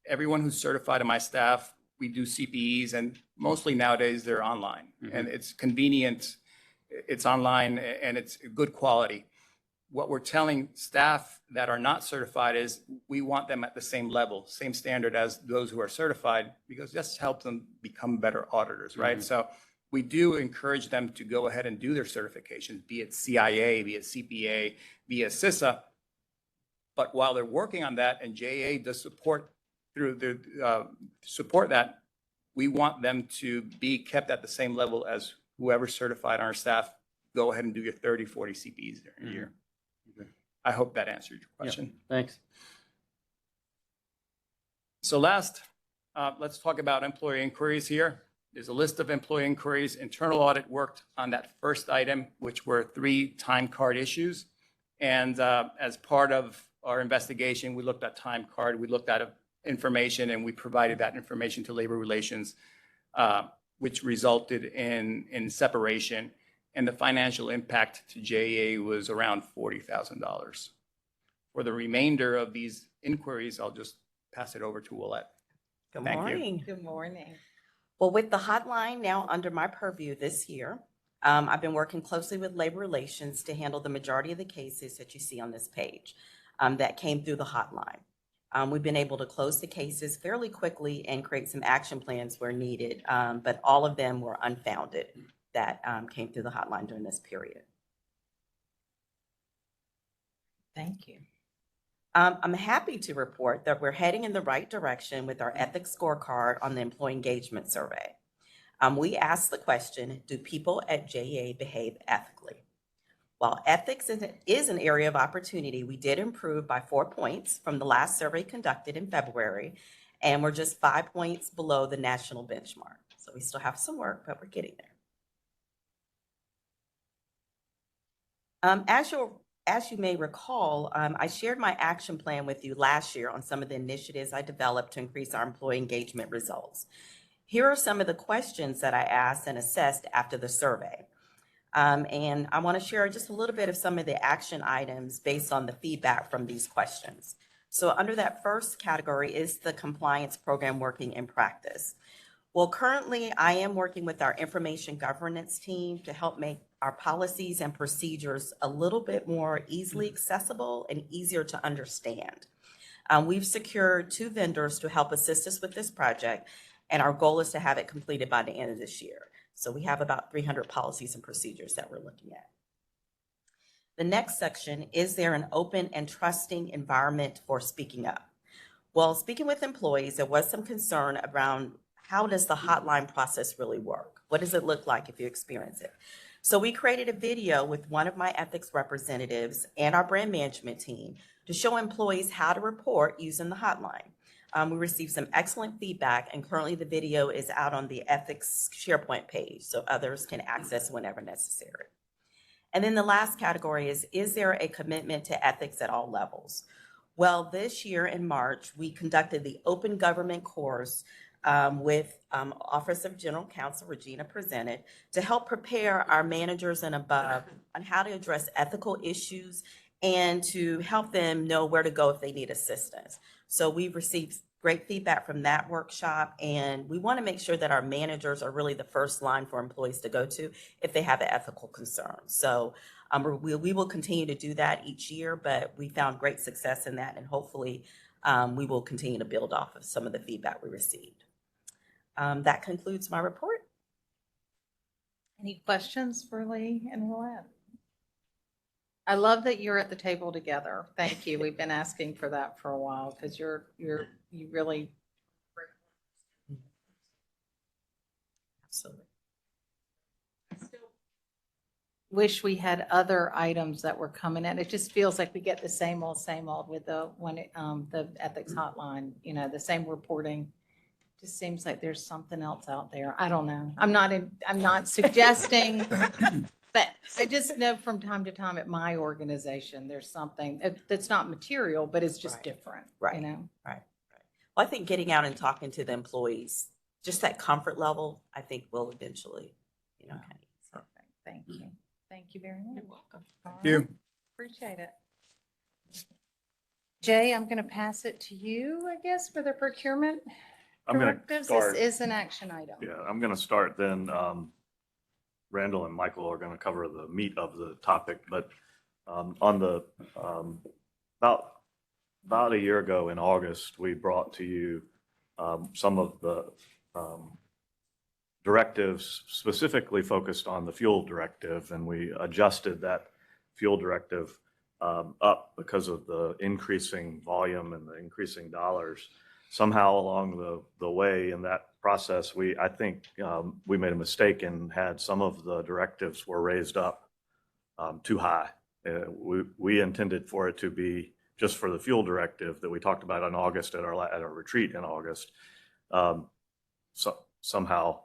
everyone who's certified in my staff, we do CPEs, and mostly nowadays they're online. Mhm. And it's convenient, it's online, and it's good quality. What we're telling staff that are not certified is we want them at the same level, same standard as those who are certified, because this helps them become better auditors, right? Mhm. So we do encourage them to go ahead and do their certifications, be it CIA, be it CPA, be it CISA. But while they're working on that, and JEA does support that, we want them to be kept at the same level as whoever's certified on our staff. Go ahead and do your 30, 40 CPEs a year. Okay. I hope that answered your question. Thanks. So last, let's talk about employee inquiries here. There's a list of employee inquiries. Internal audit worked on that first item, which were 3 time card issues. And as part of our investigation, we looked at time card, we looked at information, and we provided that information to Labor Relations, which resulted in separation. And the financial impact to JEA was around $40,000. For the remainder of these inquiries, I'll just pass it over to Willette. Good Thank you. morning. Good morning. Well, with the hotline now under my purview this year, I've been working closely with Labor Relations to handle the majority of the cases that you see on this page that came through the hotline. We've been able to close the cases fairly quickly and create some action plans where needed, but all of them were unfounded that came through the hotline during this period. Thank you. I'm happy to report that we're heading in the right direction with our ethics scorecard on the employee engagement survey. We asked the question, do people at JEA behave ethically? While ethics is an area of opportunity, we did improve by 4 points from the last survey conducted in February, and we're just 5 points below the national benchmark. So we still have some work, but we're getting there. As you may recall, I shared my action plan with you last year on some of the initiatives I developed to increase our employee engagement results. Here are some of the questions that I asked and assessed after the survey. And I want to share just a little bit of some of the action items based on the feedback from these questions. So under that first category is the compliance program working in practice. Well, currently I am working with our information governance team to help make our policies and procedures a little bit more easily accessible and easier to understand. We've secured 2 vendors to help assist us with this project, and our goal is to have it completed by the end of this year. So we have about 300 policies and procedures that we're looking at. The next section, is there an open and trusting environment for speaking up? Well, speaking with employees, there was some concern around how does the hotline process really work? What does it look like if you experience it? So we created a video with one of my ethics representatives and our brand management team to show employees how to report using the hotline. We received some excellent feedback, and currently the video is out on the ethics SharePoint page so others can access whenever necessary. And then the last category is there a commitment to ethics at all levels? Well, this year in March, we conducted the Open Government course with Office of General Counsel, Regina presented, to help prepare our managers and above on how to address ethical issues and to help them know where to go if they need assistance. So we've received great feedback from that workshop, and we want to make sure that our managers are really the first line for employees to go to if they have an ethical concern. So we will continue to do that each year, but we found great success in that, and hopefully we will continue to build off of some of the feedback we received. That concludes my report. Any questions for Lee and Willette? I love that you're at the table together. Thank you. We've been asking for that for a while because you really. Absolutely. Wish we had other items that were coming in. It just feels like we get the same old with the ethics hotline, the same reporting. Just seems like there's something else out there. I don't know. I'm not suggesting, but I just know from time to time at my organization, there's something that's not material, but it's just Right. different, Right. Right. Well, I think getting out and talking to the employees, just that comfort level, I think will eventually, kind of. Perfect. Thank you. Thank you very much. You're welcome. Thank you. Appreciate it. Jay, I'm going to pass it to you, I guess, for the procurement I'm going to directives. start. This is an action item. Yeah, I'm going to start then. Randall and Michael are going to cover the meat of the topic, but on the about a year ago in August, we brought to you some of the directives specifically focused on the fuel directive, and we adjusted that fuel directive up because of the increasing volume and the increasing dollars. Somehow along the way in that process, I think we made a mistake and had some of the directives were raised up too high. We intended for it to be just for the fuel directive that we talked about in August at our retreat in August. Somehow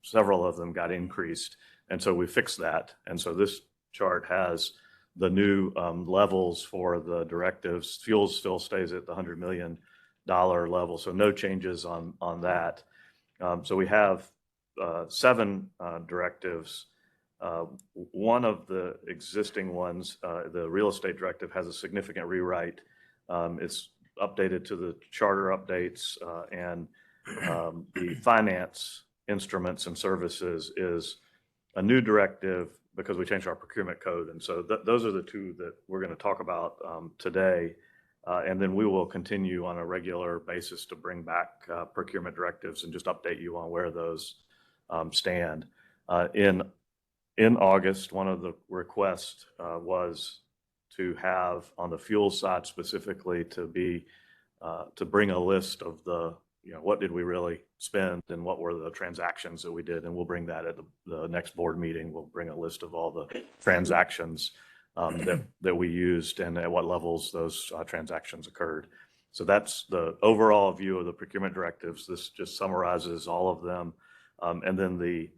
several of them got increased, and so we fixed that. And so this chart has the new levels for the directives. Fuel still stays at the $100 million level, so no changes on that. So we have 7 directives. One of the existing ones, the real estate directive, has a significant rewrite. It's updated to the charter updates, and the finance instruments and services is a new directive because we changed our procurement code. And so those are the 2 that we're going to talk about today. And then we will continue on a regular basis to bring back procurement directives and just update you on where those stand. In August, one of the requests was to have on the fuel side specifically to bring a list of what did we really spend and what were the transactions that we did. And we'll bring that at the next board meeting. We'll bring a list of all the transactions that we used and at what levels those transactions occurred. So that's the overall view of the procurement directives. This just summarizes all of them. And then the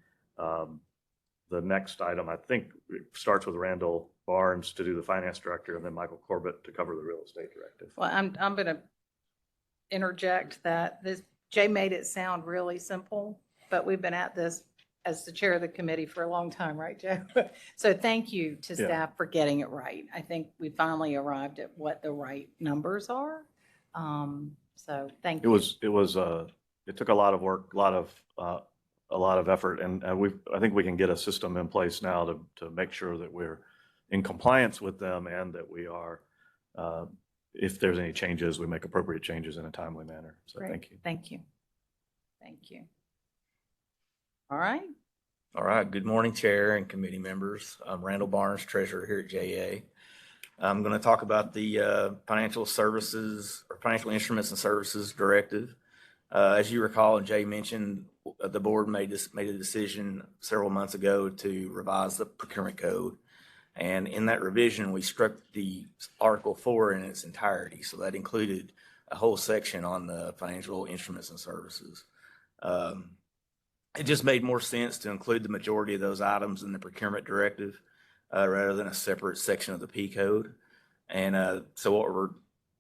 next item, I think, starts with Randall Barnes to do the finance director, and then Michael Corbett to cover the real estate directive. Well, I'm going to interject that Jay made it sound really simple, but we've been at this as the chair of the committee for a long time, right, Joe? So thank you to Yeah. staff for getting it right. I think we finally arrived at what the right numbers are. So thank you. It took a lot of work, a lot of effort, and I think we can get a system in place now to make sure that we're in compliance with them and that we are, if there's any changes, we make appropriate changes in a timely manner. So Great. thank you. Thank you. Thank you. All right. All right. Good morning, Chair and committee members. I'm Randall Barnes, Treasurer here at JEA. I'm going to talk about the Financial Services or Financial Instruments and Services Directive. As you recall, and Jay mentioned, the board made a decision several months ago to revise the procurement code. And in that revision, we struck the Article 4 in its entirety. So that included a whole section on the financial instruments and services. It just made more sense to include the majority of those items in the procurement directive rather than a separate section of the P code. And so what we're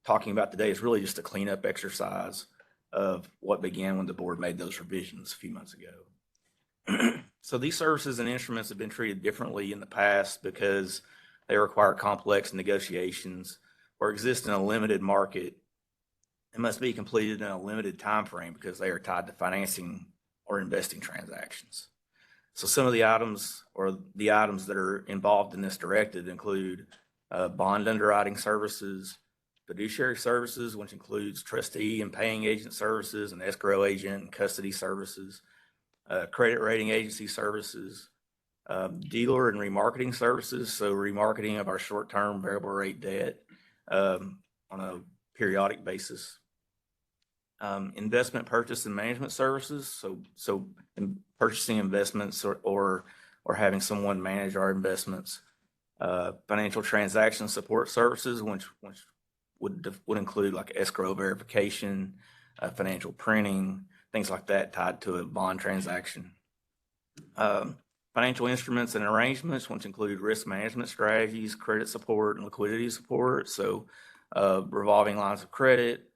talking about today is really just a cleanup exercise of what began when the board made those revisions a few months ago. So these services and instruments have been treated differently in the past because they require complex negotiations or exist in a limited market and must be completed in a limited time frame because they are tied to financing or investing transactions. So some of the items that are involved in this directive include bond underwriting services, fiduciary services, which includes trustee and paying agent services and escrow agent and custody services, credit rating agency services, dealer and remarketing services, so remarketing of our short-term variable rate debt on a periodic basis. Investment purchase and management services, so in purchasing investments or having someone manage our investments. Financial transaction support services, which would include like escrow verification, financial printing, things like that tied to a bond transaction. Financial instruments and arrangements, which include risk management strategies, credit support, and liquidity support. So revolving lines of credit,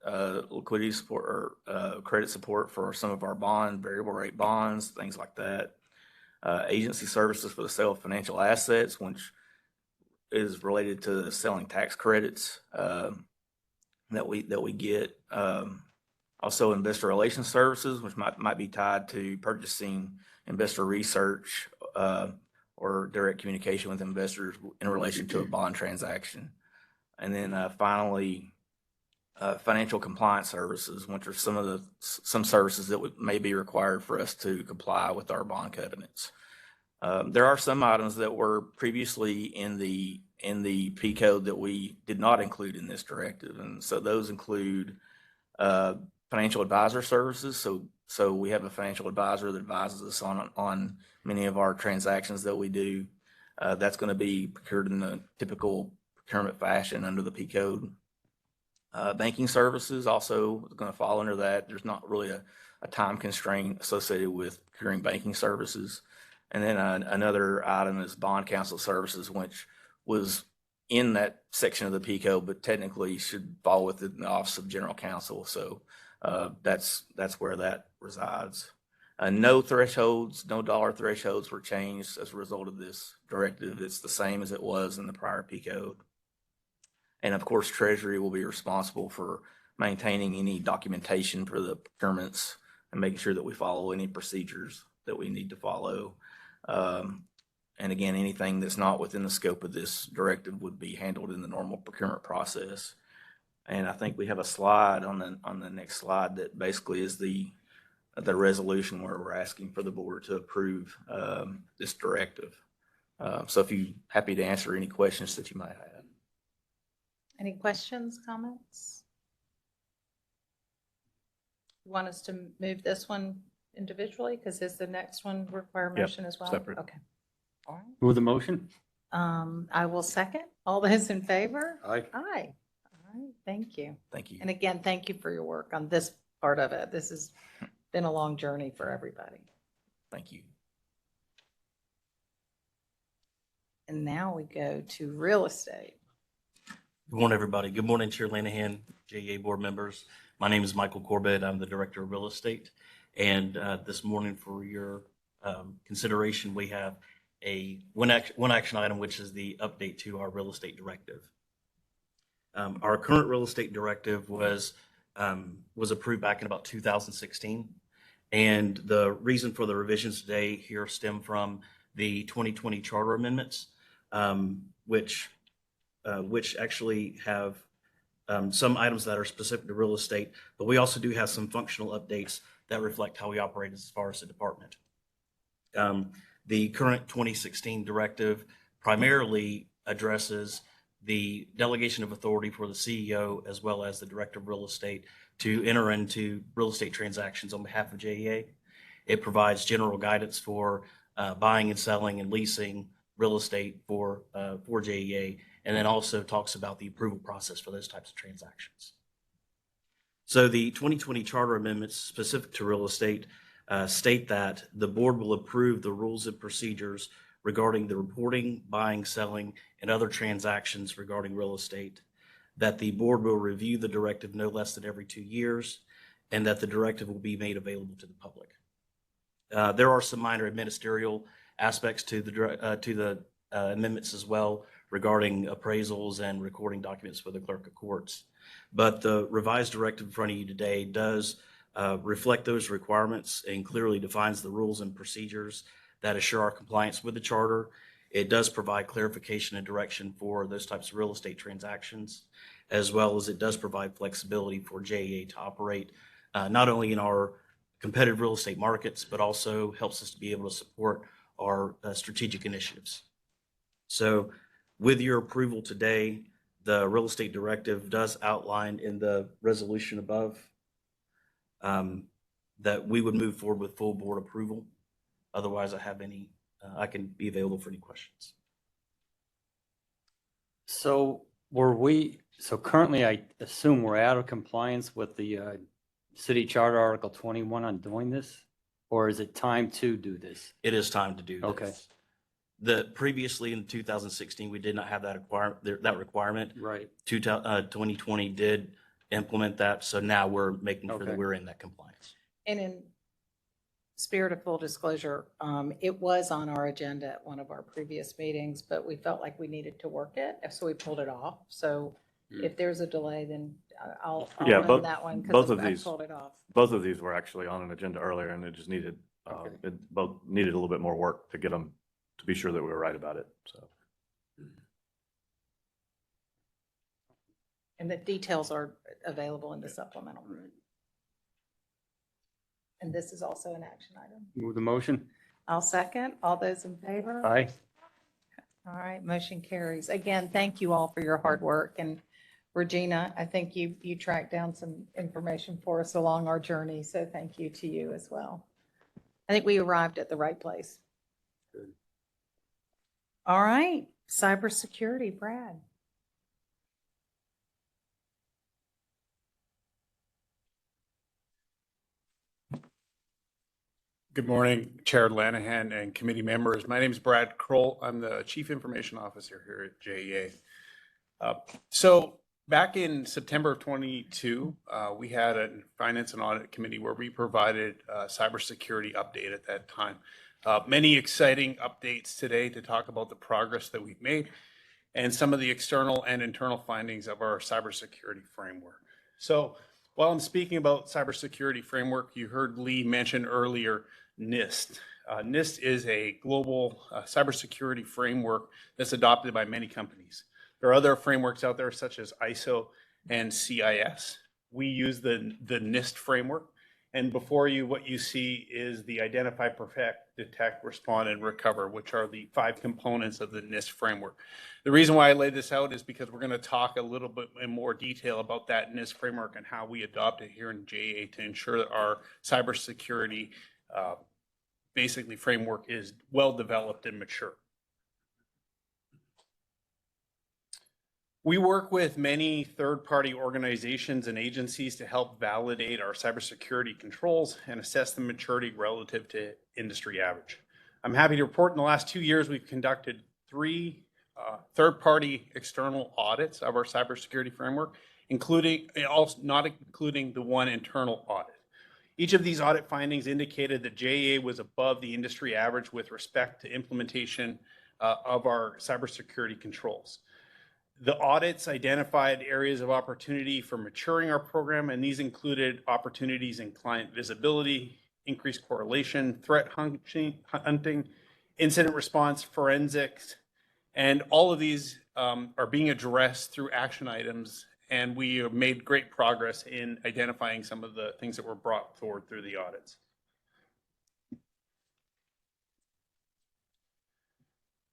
liquidity support, or credit support for some of our variable rate bonds, things like that. Agency services for the sale of financial assets, which is related to selling tax credits that we get. Also investor relations services, which might be tied to purchasing investor research or direct communication with investors in relation to a bond transaction. And then finally, financial compliance services, which are some services that may be required for us to comply with our bond covenants. There are some items that were previously in the P code that we did not include in this directive, and so those include financial advisor services. So we have a financial advisor that advises us on many of our transactions that we do. That's going to be procured in the typical procurement fashion under the P code. Banking services also is going to fall under that. There's not really a time constraint associated with procuring banking services. And then another item is bond counsel services, which was in that section of the P code, but technically should fall within the Office of General Counsel. So that's where that resides. No dollar thresholds were changed as a result of this directive. It's the same as it was in the prior P code. And of course, Treasury will be responsible for maintaining any documentation for the procurements and making sure that we follow any procedures that we need to follow. And again, anything that's not within the scope of this directive would be handled in the normal procurement process. And I think we have a slide on the next slide that basically is the resolution where we're asking for the board to approve this directive. So if you're happy to answer any questions that you might have. Any questions, comments? You want us to move this one individually? Because is the next one require Yep, motion as well? separate. Okay. All right. Move the motion? I will second. All those in favor? Aye. Aye. All right, thank you. Thank you. And again, thank you for your work on this part of it. This has been a long journey for everybody. Thank you. And now we go to real estate. Good morning, everybody. Good morning, Chair Lanahan, JEA board members. My name is Michael Corbett. I'm the Director of Real Estate. And this morning for your consideration, we have one action item, which is the update to our real estate directive. Our current real estate directive was approved back in about 2016. And the reason for the revisions today here stem from the 2020 charter amendments, which actually have some items that are specific to real estate, but we also do have some functional updates that reflect how we operate as far as the department. The current 2016 directive primarily addresses the delegation of authority for the CEO as well as the director of real estate to enter into real estate transactions on behalf of JEA. It provides general guidance for buying and selling and leasing real estate for JEA, and then also talks about the approval process for those types of transactions. So the 2020 charter amendments specific to real estate state that the board will approve the rules and procedures regarding the reporting, buying, selling, and other transactions regarding real estate, that the board will review the directive no less than every 2 years, and that the directive will be made available to the public. There are some minor ministerial aspects to the amendments as well regarding appraisals and recording documents for the clerk of courts. But the revised directive in front of you today does reflect those requirements and clearly defines the rules and procedures that assure our compliance with the charter. It does provide clarification and direction for those types of real estate transactions, as well as it does provide flexibility for JEA to operate not only in our competitive real estate markets, but also helps us to be able to support our strategic initiatives. So with your approval today, the real estate directive does outline in the resolution above that we would move forward with full board approval. Otherwise, I can be available for any questions. So currently I assume we're out of compliance with the city charter Article 21 on doing this, or is it time to do this? It is time to do this. Okay. Previously in 2016, we did not have that requirement. Right. 2020 did implement that, so now we're making sure Okay. that we're in that compliance. And in spirit of full disclosure, it was on our agenda at one of our previous meetings, but we felt like we needed to work it, so we pulled it off. So if there's a delay, then I'll Yeah, own that one both because of I these- pulled it off. Both of these were actually on an agenda earlier, and it just needed, both needed a little bit more work to get them, to be sure that we were right about it, so. And the details are available in the supplemental. And this is also an action item. Move the motion. I'll second. All those in favor? Aye. All right, motion carries. Again, thank you all for your hard work. And Regina, I think you tracked down some information for us along our journey, so thank you to you as well. I think we arrived at the right place. Good. All right, cybersecurity, Brad. Good morning, Chair Lanahan and committee members. My name is Brad Kroll. I'm the Chief Information Officer here at JEA. So back in September of 22, we had a Finance and Audit Committee where we provided a cybersecurity update at that time. Many exciting updates today to talk about the progress that we've made and some of the external and internal findings of our cybersecurity framework. So while I'm speaking about cybersecurity framework, you heard Lee mention earlier NIST. NIST is a global cybersecurity framework that's adopted by many companies. There are other frameworks out there such as ISO and CIS. We use the NIST framework. And before you, what you see is the identify, perfect, detect, respond, and recover, which are the 5 components of the NIST framework. The reason why I laid this out is because we're going to talk a little bit in more detail about that NIST framework and how we adopt it here in JEA to ensure that our cybersecurity basically framework is well developed and mature. We work with many third-party organizations and agencies to help validate our cybersecurity controls and assess the maturity relative to industry average. I'm happy to report in the last 2 years, we've conducted 3 third-party external audits of our cybersecurity framework, not including the one internal audit. Each of these audit findings indicated that JEA was above the industry average with respect to implementation of our cybersecurity controls. The audits identified areas of opportunity for maturing our program, and these included opportunities in client visibility, increased correlation, threat hunting, incident response, forensics, and all of these are being addressed through action items, and we have made great progress in identifying some of the things that were brought forward through the audits.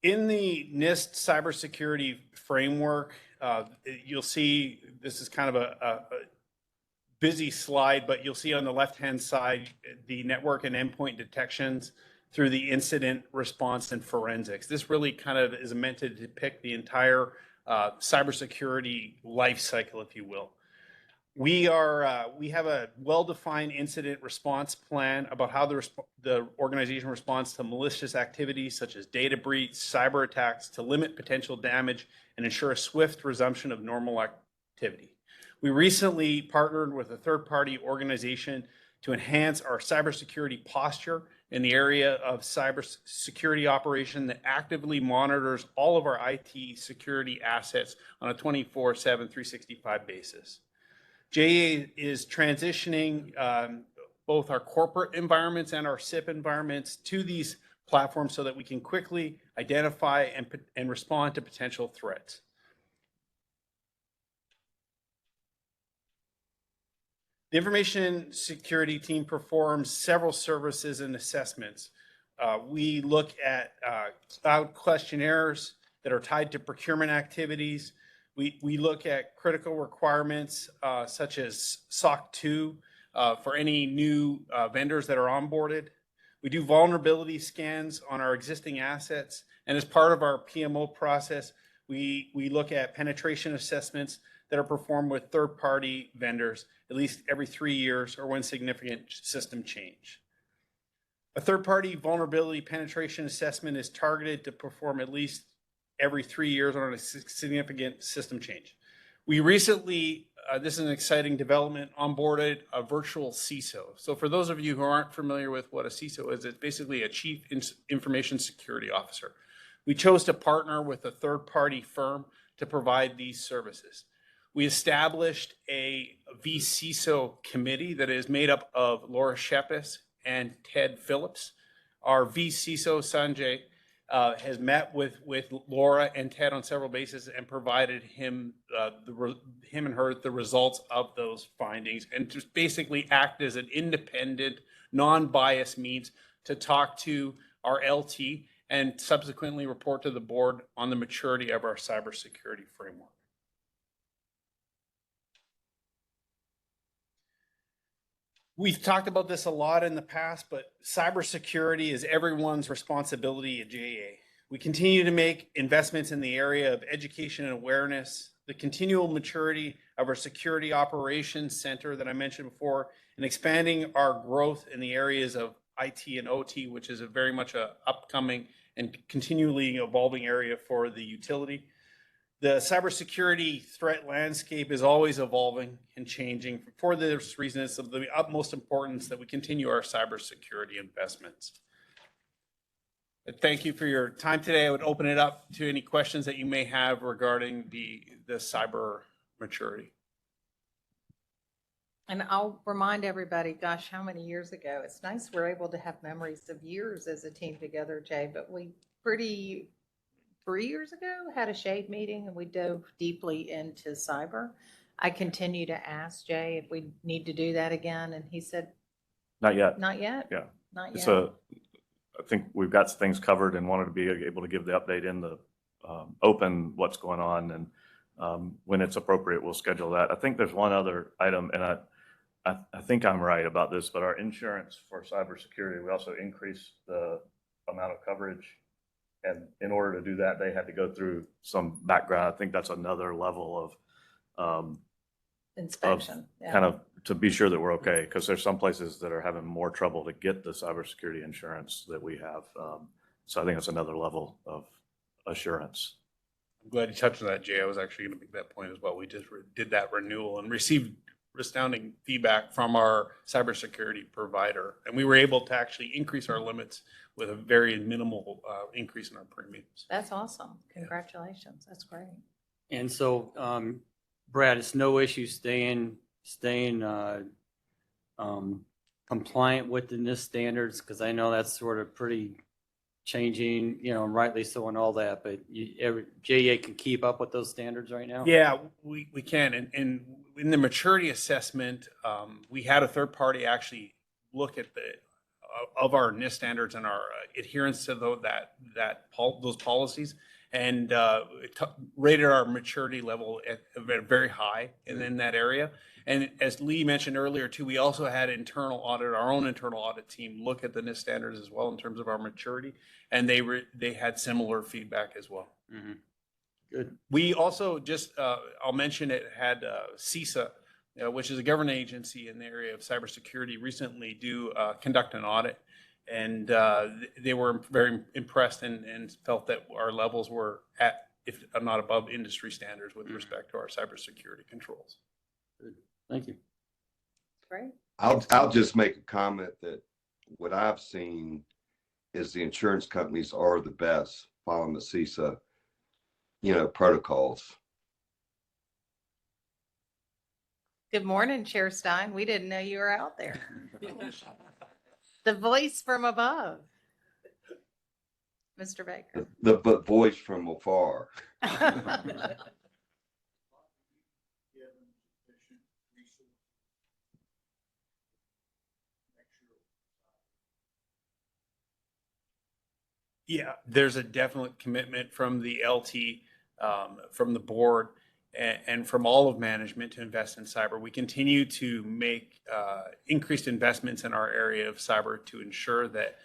In the NIST cybersecurity framework, you'll see, this is kind of a busy slide, but you'll see on the left-hand side, the network and endpoint detections through the incident response and forensics. This really kind of is meant to depict the entire cybersecurity life cycle, if you will. We have a well-defined incident response plan about how the organization responds to malicious activities such as data breach, cyber attacks, to limit potential damage and ensure a swift resumption of normal activity. We recently partnered with a third-party organization to enhance our cybersecurity posture in the area of cybersecurity operation that actively monitors all of our IT security assets on a 24/7, 365 basis. JEA is transitioning both our corporate environments and our SIP environments to these platforms so that we can quickly identify and respond to potential threats. The information security team performs several services and assessments. We look at cloud questionnaires that are tied to procurement activities. We look at critical requirements such as SOC 2 for any new vendors that are onboarded. We do vulnerability scans on our existing assets. And as part of our PMO process, we look at penetration assessments that are performed with third-party vendors at least every 3 years or when significant system change. A third-party vulnerability penetration assessment is targeted to perform at least every 3 years on a significant system change. We recently, this is an exciting development, onboarded a virtual CISO. So for those of you who aren't familiar with what a CISO is, it's basically a Chief Information Security Officer. We chose to partner with a third-party firm to provide these services. We established a vCISO committee that is made up of Laura Shepis and Ted Phillips. Our vCISO, Sanjay, has met with Laura and Ted on several bases and provided him and her the results of those findings, and just basically act as an independent, non-biased means to talk to our LT and subsequently report to the board on the maturity of our cybersecurity framework. We've talked about this a lot in the past, but cybersecurity is everyone's responsibility at JEA. We continue to make investments in the area of education and awareness, the continual maturity of our security operations center that I mentioned before, and expanding our growth in the areas of IT and OT, which is a very much a upcoming and continually evolving area for the utility. The cybersecurity threat landscape is always evolving and changing. For this reason, it's of the utmost importance that we continue our cybersecurity investments. Thank you for your time today. I would open it up to any questions that you may have regarding the cyber maturity. And I'll remind everybody, gosh, how many years ago? It's nice we're able to have memories of years as a team together, Jay, but we 3 years ago had a shade meeting and we dove deeply into cyber. I continue to ask Jay if we need to do that again, and he said, Not yet. not yet. Yeah. Not yet. So I think we've got things covered and wanted to be able to give the update in the open what's going on. And when it's appropriate, we'll schedule that. I think there's one other item, and I think I'm right about this, but our insurance for cybersecurity, we also increased the amount of coverage. And in order to do that, they had to go through some background. I think that's another level of inspection. Yeah. kind of to be sure that we're okay, because there's some places that are having more trouble to get the cybersecurity insurance that we have. So I think that's another level of assurance. I'm glad you touched on that, Jay. I was actually going to make that point as well. We just did that renewal and received astounding feedback from our cybersecurity provider. And we were able to actually increase our limits with a very minimal increase in our premiums. That's awesome. Congratulations. That's great. And so, Brad, it's no issue staying compliant with the NIST standards, because I know that's sort of pretty changing, you know, and rightly so and all that, but JEA can keep up with those standards right now? Yeah, we can. And in the maturity assessment, we had a third party actually look at of our NIST standards and our adherence to those policies, and rated our maturity level at very high in that area. And as Lee mentioned earlier too, we also had our own internal audit team look at the NIST standards as well in terms of our maturity, and they had similar feedback as well. Mm-hmm. Good. We also I'll mention it, had CISA, which is a government agency in the area of cybersecurity, recently conduct an audit. And they were very impressed and felt that our levels were at, if not above, industry standards with respect to our cybersecurity controls. Good. Thank you. Great. I'll just make a comment that what I've seen is the insurance companies are the best following the CISA, protocols. Good morning, Chair Stein. We didn't know you were out there. The voice from above. Mr. Baker. The voice from afar. Yeah, there's a definite commitment from the LT, from the board, and from all of management to invest in cyber. We continue to make increased investments in our area of cyber to ensure that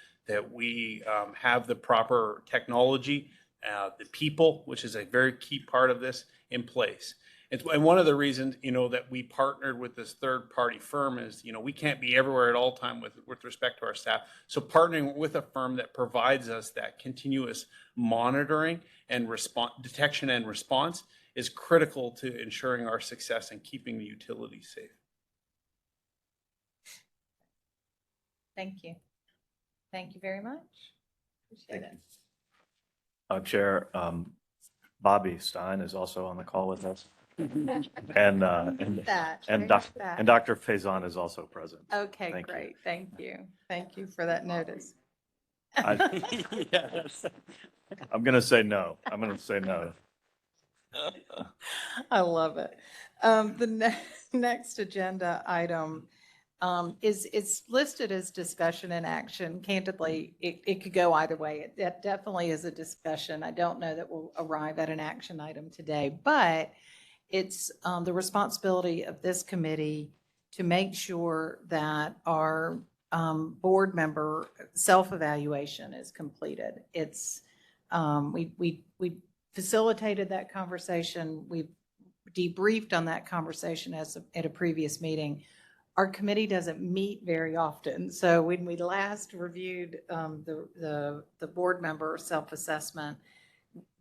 we have the proper technology, the people, which is a very key part of this, in place. And one of the reasons, that we partnered with this third-party firm is, we can't be everywhere at all time with respect to our staff. So partnering with a firm that provides us that continuous monitoring and detection and response is critical to ensuring our success and keeping the utility safe. Thank you. Thank you very much. Appreciate it. Chair, Bobby Stein is also on the call with us. And Dr. Faison is also present. Okay, Thank you. great. Thank you. Thank you for that notice. Yes. I'm going to say no. I'm going to say no. I love it. The next agenda item is listed as discussion and action. Candidly, it could go either way. It definitely is a discussion. I don't know that we'll arrive at an action item today, but it's the responsibility of this committee to make sure that our board member self-evaluation is completed. It's we facilitated that conversation. We debriefed on that conversation at a previous meeting. Our committee doesn't meet very often. So when we last reviewed the board member self-assessment,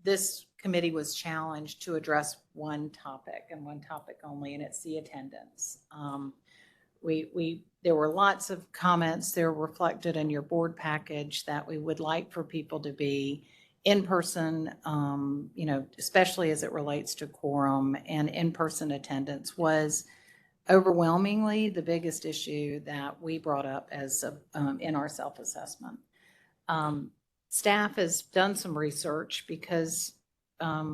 this committee was challenged to address one topic and one topic only, and it's the attendance. There were lots of comments. They're reflected in your board package that we would like for people to be in person, especially as it relates to quorum, and in-person attendance was overwhelmingly the biggest issue that we brought up as in our self-assessment. Staff has done some research because I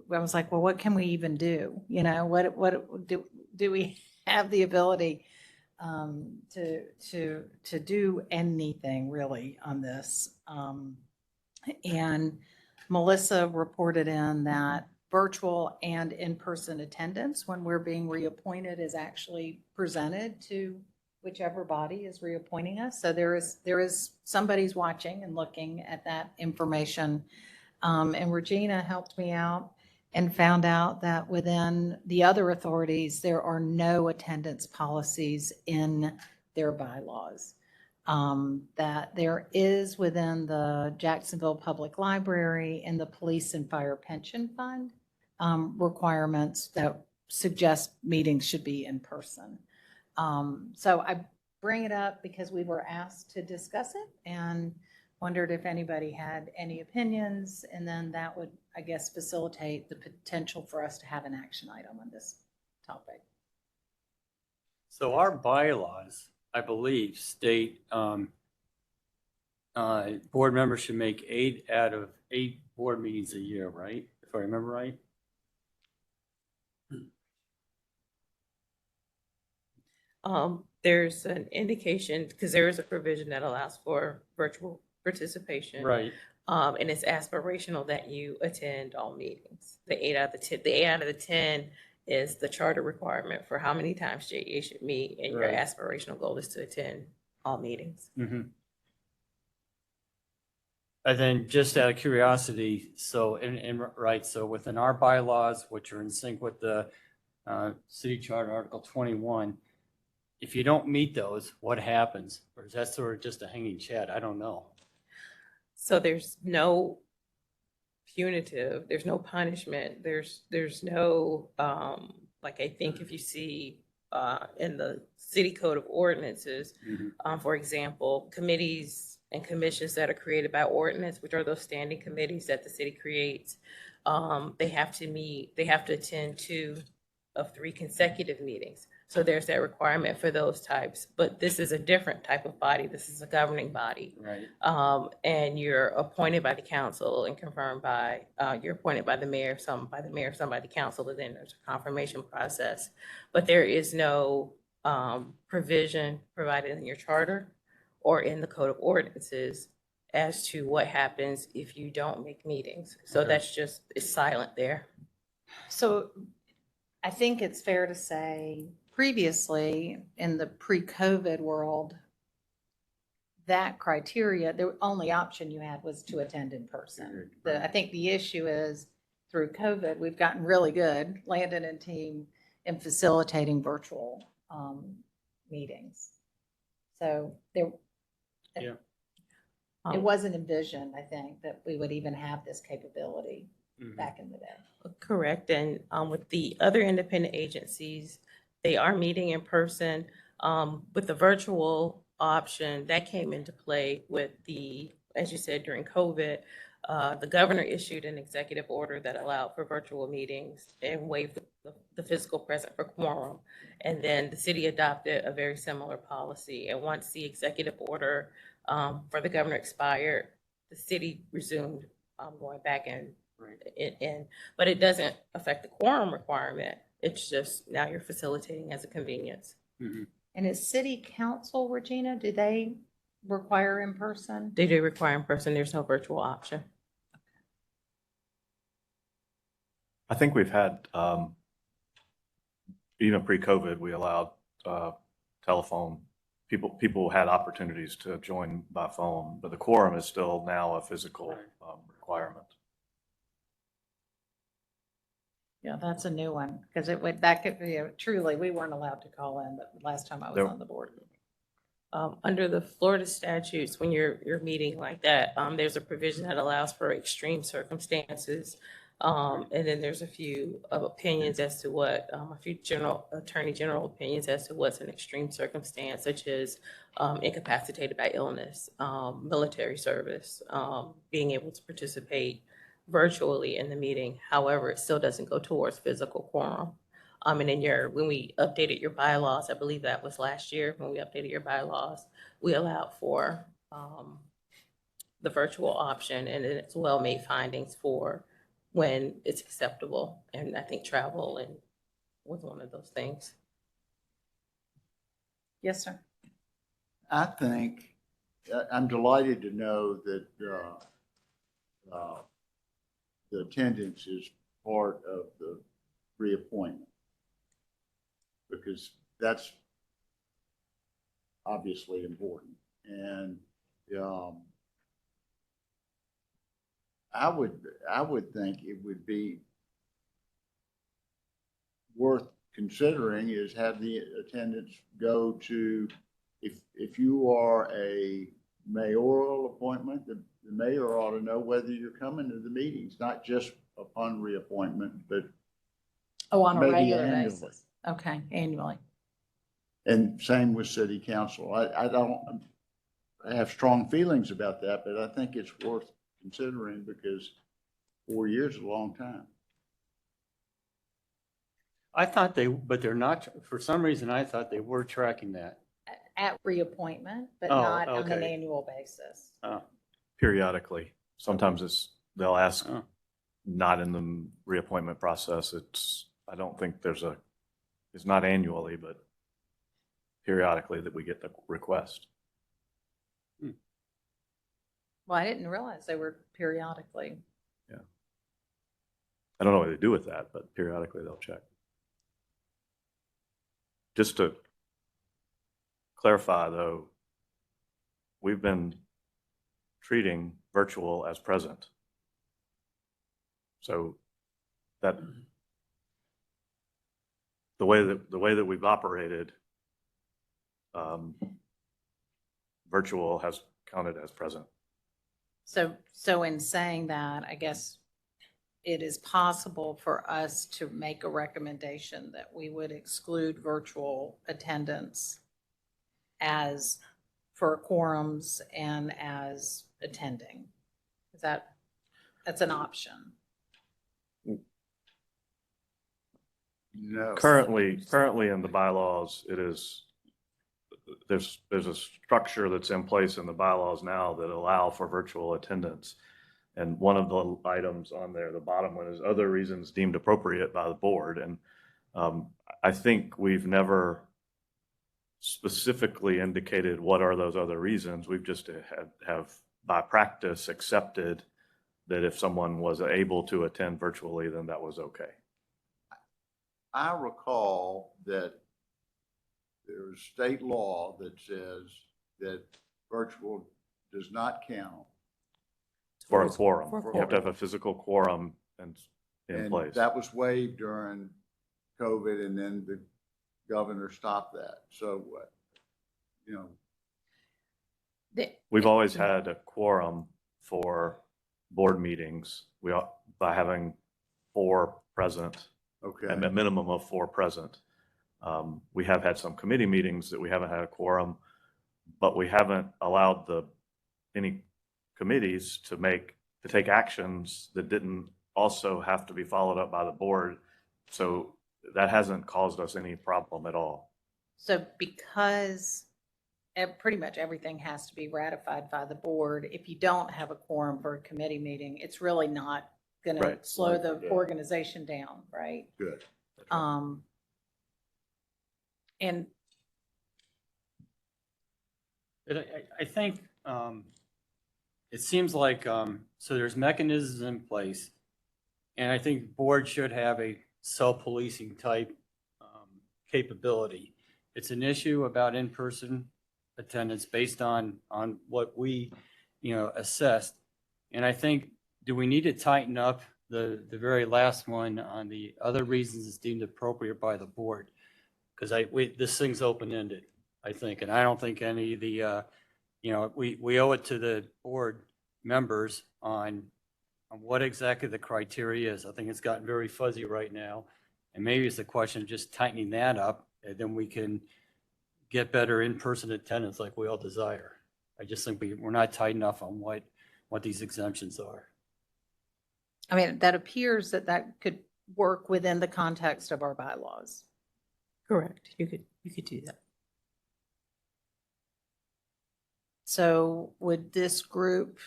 was like, well, what can we even do? What do we have the ability to do anything really on this? And Melissa reported in that virtual and in-person attendance when we're being reappointed is actually presented to whichever body is reappointing us. So there is somebody's watching and looking at that information. And Regina helped me out and found out that within the other authorities, there are no attendance policies in their bylaws. That there is within the Jacksonville Public Library and the Police and Fire Pension Fund requirements that suggest meetings should be in person. So I bring it up because we were asked to discuss it and wondered if anybody had any opinions, and then that would, I guess, facilitate the potential for us to have an action item on this topic. So our bylaws, I believe, state board members should make 8 out of 8 board meetings a year, right? If I remember right. There's an indication, because there is a provision that allows for virtual participation. Right. And it's aspirational that you attend all meetings. The 8 out of the 10 is the charter requirement for how many times JEA should meet, and Right. your aspirational goal is to attend all meetings. Mm-hmm. And then just out of curiosity, so, right, so within our bylaws, which are in sync with the city charter, Article 21, if you don't meet those, what happens? Or is that sort of just a hanging chat? I don't know. So there's no punitive, there's no punishment, there's no, like, I think if you see in the city code of ordinances, for example, committees and commissions that are created by ordinance, which are those standing committees that the city creates, they have to attend 2 of 3 consecutive meetings. So there's that requirement for those types, but this is a different type of body. This is a governing body. Right. And you're appointed by the council and confirmed by, you're appointed by the mayor, some by the council, and then there's a confirmation process. But there is no provision provided in your charter or in the code of ordinances as to what happens if you don't make meetings. So Okay. that's just, it's silent there. So I think it's fair to say previously in the pre-COVID world, that criteria, the only option you had was to attend in person. I think the issue is through COVID, we've gotten really good, Landon and team, in facilitating virtual meetings. So there, Yeah. it wasn't envisioned, I think, that we would even have this capability back in the day. Correct. And with the other independent agencies, they are meeting in person. With the virtual option, that came into play with the, as you said, during COVID, the governor issued an executive order that allowed for virtual meetings and waived the physical presence for quorum. And then the city adopted a very similar policy. And once the executive order for the governor expired, the city resumed going back and but it doesn't affect the quorum requirement. It's just now you're facilitating as a convenience. Mm-hmm. And is city council, Regina, do they require in person? They do require in person. There's no virtual option. I think we've had, even pre-COVID, we allowed telephone. People had opportunities to join by phone, but the quorum is still now a physical requirement. Yeah, that's a new one, because that could be, truly, we weren't allowed to call in, but last time I was on the board. Under the Florida statutes, when you're meeting like that, there's a provision that allows for extreme circumstances. And then there's a few opinions as to what, a few attorney general opinions as to what's an extreme circumstance, such as incapacitated by illness, military service, being able to participate virtually in the meeting. However, it still doesn't go towards physical quorum. And then when we updated your bylaws, I believe that was last year, when we updated your bylaws, we allowed for the virtual option, and it's well-made findings for when it's acceptable. And I think travel and was one of those things. Yes, sir. I think, I'm delighted to know that the attendance is part of the reappointment, because that's obviously important. And I would think it would be worth considering is have the attendance go to, if you are a mayoral appointment, the mayor ought to know whether you're coming to the meetings, not just upon reappointment, but Oh, on a maybe regular annually. basis. Okay, annually. And same with city council. I have strong feelings about that, but I think it's worth considering because 4 years is a long time. I thought but they're not, for some reason, I thought they were tracking that. At reappointment, but Oh, not on an okay. annual basis. Periodically. Sometimes they'll ask, Oh. not in the reappointment process. I don't think it's not annually, but periodically that we get the request. Well, I didn't realize they were periodically. Yeah. I don't know what they do with that, but periodically they'll check. Just to clarify though, we've been treating virtual as present. So that the way that we've operated, virtual has counted as present. So in saying that, I guess it is possible for us to make a recommendation that we would exclude virtual attendance as for quorums and as attending. That's an option. No. Currently in the bylaws, there's a structure that's in place in the bylaws now that allow for virtual attendance. And one of the items on there, the bottom one, is other reasons deemed appropriate by the board. And I think we've never specifically indicated what are those other reasons. We've just have by practice accepted that if someone was able to attend virtually, then that was okay. I recall that there's state law that says that virtual does not count. For a quorum. For a You have to have quorum. a physical quorum in And place. that was waived during COVID, and then the governor stopped that. So, you know, We've always had a quorum for board meetings. By having 4 present. Okay. And a minimum of 4 present. We have had some committee meetings that we haven't had a quorum, but we haven't allowed any committees to take actions that didn't also have to be followed up by the board. So that hasn't caused us any problem at all. So because pretty much everything has to be ratified by the board, if you don't have a quorum for a committee meeting, it's really not going to Right. slow the organization down, right? Good. And But I think it seems like, so there's mechanisms in place, and I think the board should have a self-policing type capability. It's an issue about in-person attendance based on what we, assessed. And I think, do we need to tighten up the very last one on the other reasons it's deemed appropriate by the board? Because this thing's open-ended, I think, and I don't think any of the, we owe it to the board members on what exactly the criteria is. I think it's gotten very fuzzy right now, and maybe it's a question of just tightening that up, and then we can get better in-person attendance like we all desire. I just think we're not tight enough on what these exemptions are. I mean, that appears that could work within the context of our bylaws. Correct. You could do that. So would this group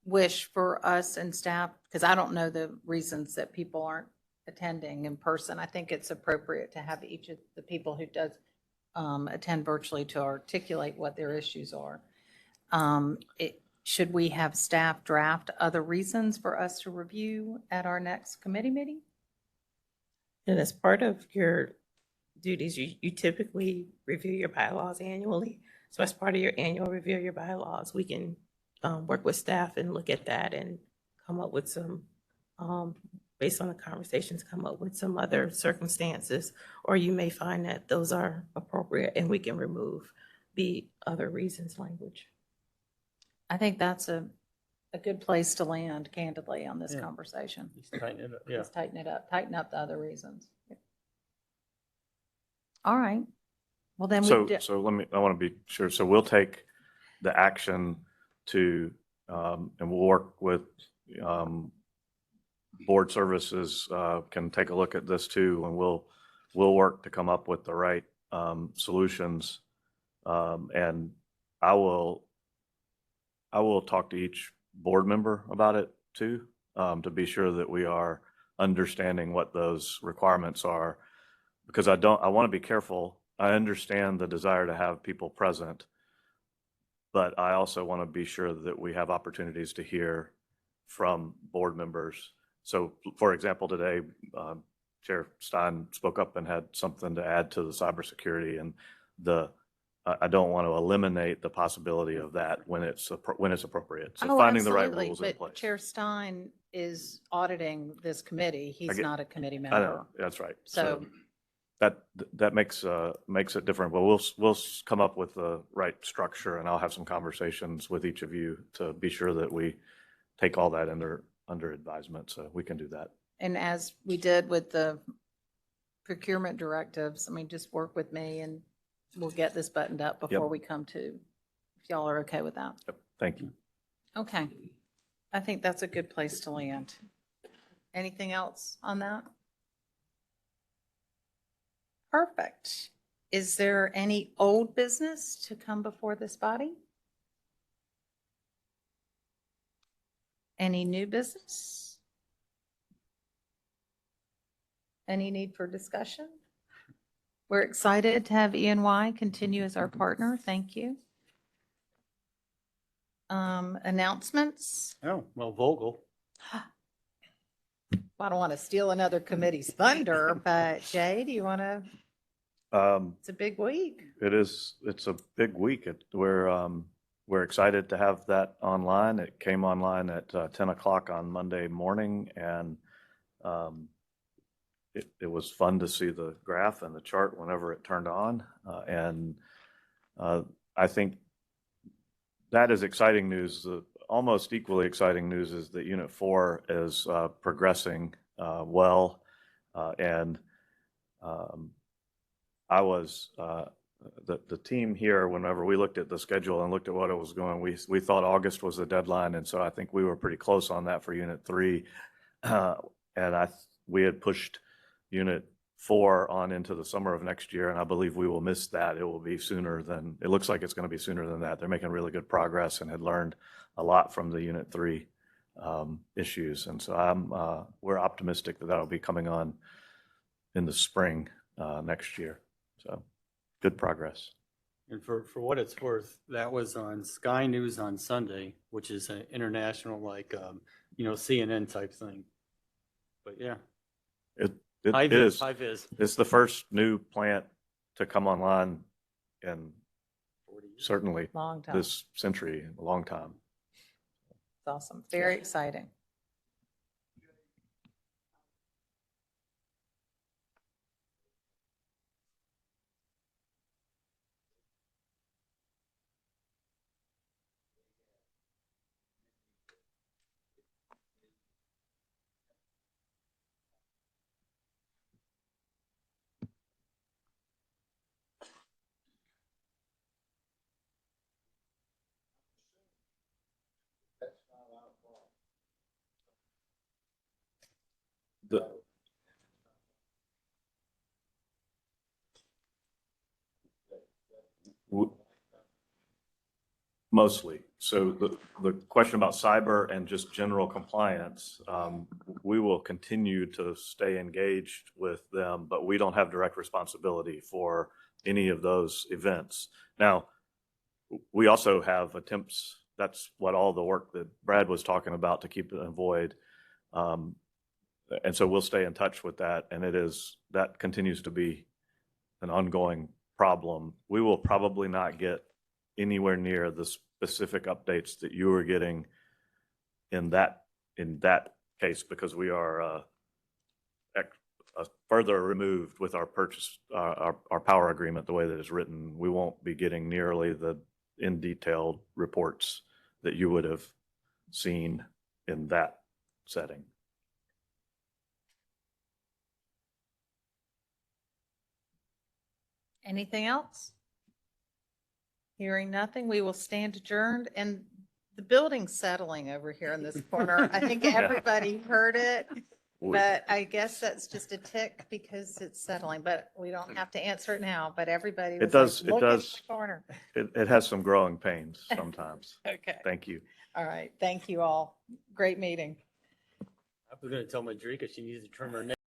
wish for us and staff, because I don't know the reasons that people aren't attending in person. I think it's appropriate to have each of the people who does attend virtually to articulate what their issues are. Should we have staff draft other reasons for us to review at our next committee meeting? And as part of your duties, you typically review your bylaws annually. So as part of your annual review of your bylaws, we can work with staff and look at that and come up with some, based on the conversations, come up with some other circumstances, or you may find that those are appropriate and we can remove the other reasons language. I think that's a a good place to land, candidly, on this Yeah. conversation. Just tighten it up. Yeah. Just tighten up the other reasons. All right. Well, then So, we, I want to be sure. So we'll take the action to, and we'll work with, board services, can take a look at this too, and we'll work to come up with the right, solutions. And I will talk to each board member about it too, to be sure that we are understanding what those requirements are. Because I want to be careful. I understand the desire to have people present, but I also want to be sure that we have opportunities to hear from board members. So, for example, today, Chair Stein spoke up and had something to add to the cybersecurity, and I don't want to eliminate the possibility of that when it's appropriate. So oh, finding the right absolutely. rules in But place. Chair Stein is auditing this committee. He's not a committee I member. know, that's right. So that makes it different, but we'll come up with the right structure, and I'll have some conversations with each of you to be sure that we take all that under advisement, so we can do that. and as we did with the procurement directives, I mean, just work with me and we'll get this buttoned up before Yep. we come to, if y'all are okay with that. Yep. Thank you. Okay. I think that's a good place to land. Anything else on that? Perfect. Is there any old business to come before this body? Any new business? Any need for discussion? We're excited to have E&Y continue as our partner. Thank you. Announcements? Oh, well, Vogel. I don't want to steal another committee's thunder, but Jay, do you want to? It's a big week. It's a big week. We're excited to have that online. It came online at 10 o'clock on Monday morning, and it was fun to see the graph and the chart whenever it turned on. And I think that is exciting news. The almost equally exciting news is that Unit 4 is progressing well. And I was, the team here, whenever we looked at the schedule and looked at what it was going, we thought August was the deadline. And so I think we were pretty close on that for Unit 3. And we had pushed Unit 4 on into the summer of next year, and I believe we will miss that. It will be sooner than, it looks like it's going to be sooner than that. They're making really good progress and had learned a lot from the Unit 3 issues. And so we're optimistic that that'll be coming on in the spring next year. So good progress. And for what it's worth, that was on Sky News on Sunday, which is an international, like, CNN type thing. But yeah. It is. High vis. It's the first new plant to come online in certainly Long time. this century, a long time. It's awesome. Very exciting. Mostly. So the question about cyber and just general compliance, we will continue to stay engaged with them, but we don't have direct responsibility for any of those events. Now, we also have attempts, that's what all the work that Brad was talking about to keep it in void. And so we'll stay in touch with that. And that continues to be an ongoing problem. We will probably not get anywhere near the specific updates that you were getting in that case, because we are further removed with our power agreement the way that it's written. We won't be getting nearly the in detailed reports that you would have seen in that setting. Anything else? Hearing nothing, we will stand adjourned, and the building's settling over here in this corner. I think everybody heard it, but I guess that's just a tick because it's settling, but we don't have to answer it now, but everybody was like, look at the corner. It has some growing pains sometimes. Okay. Thank you. All right. Thank you all. Great meeting. I was gonna tell Madrika she needs to trim her nails.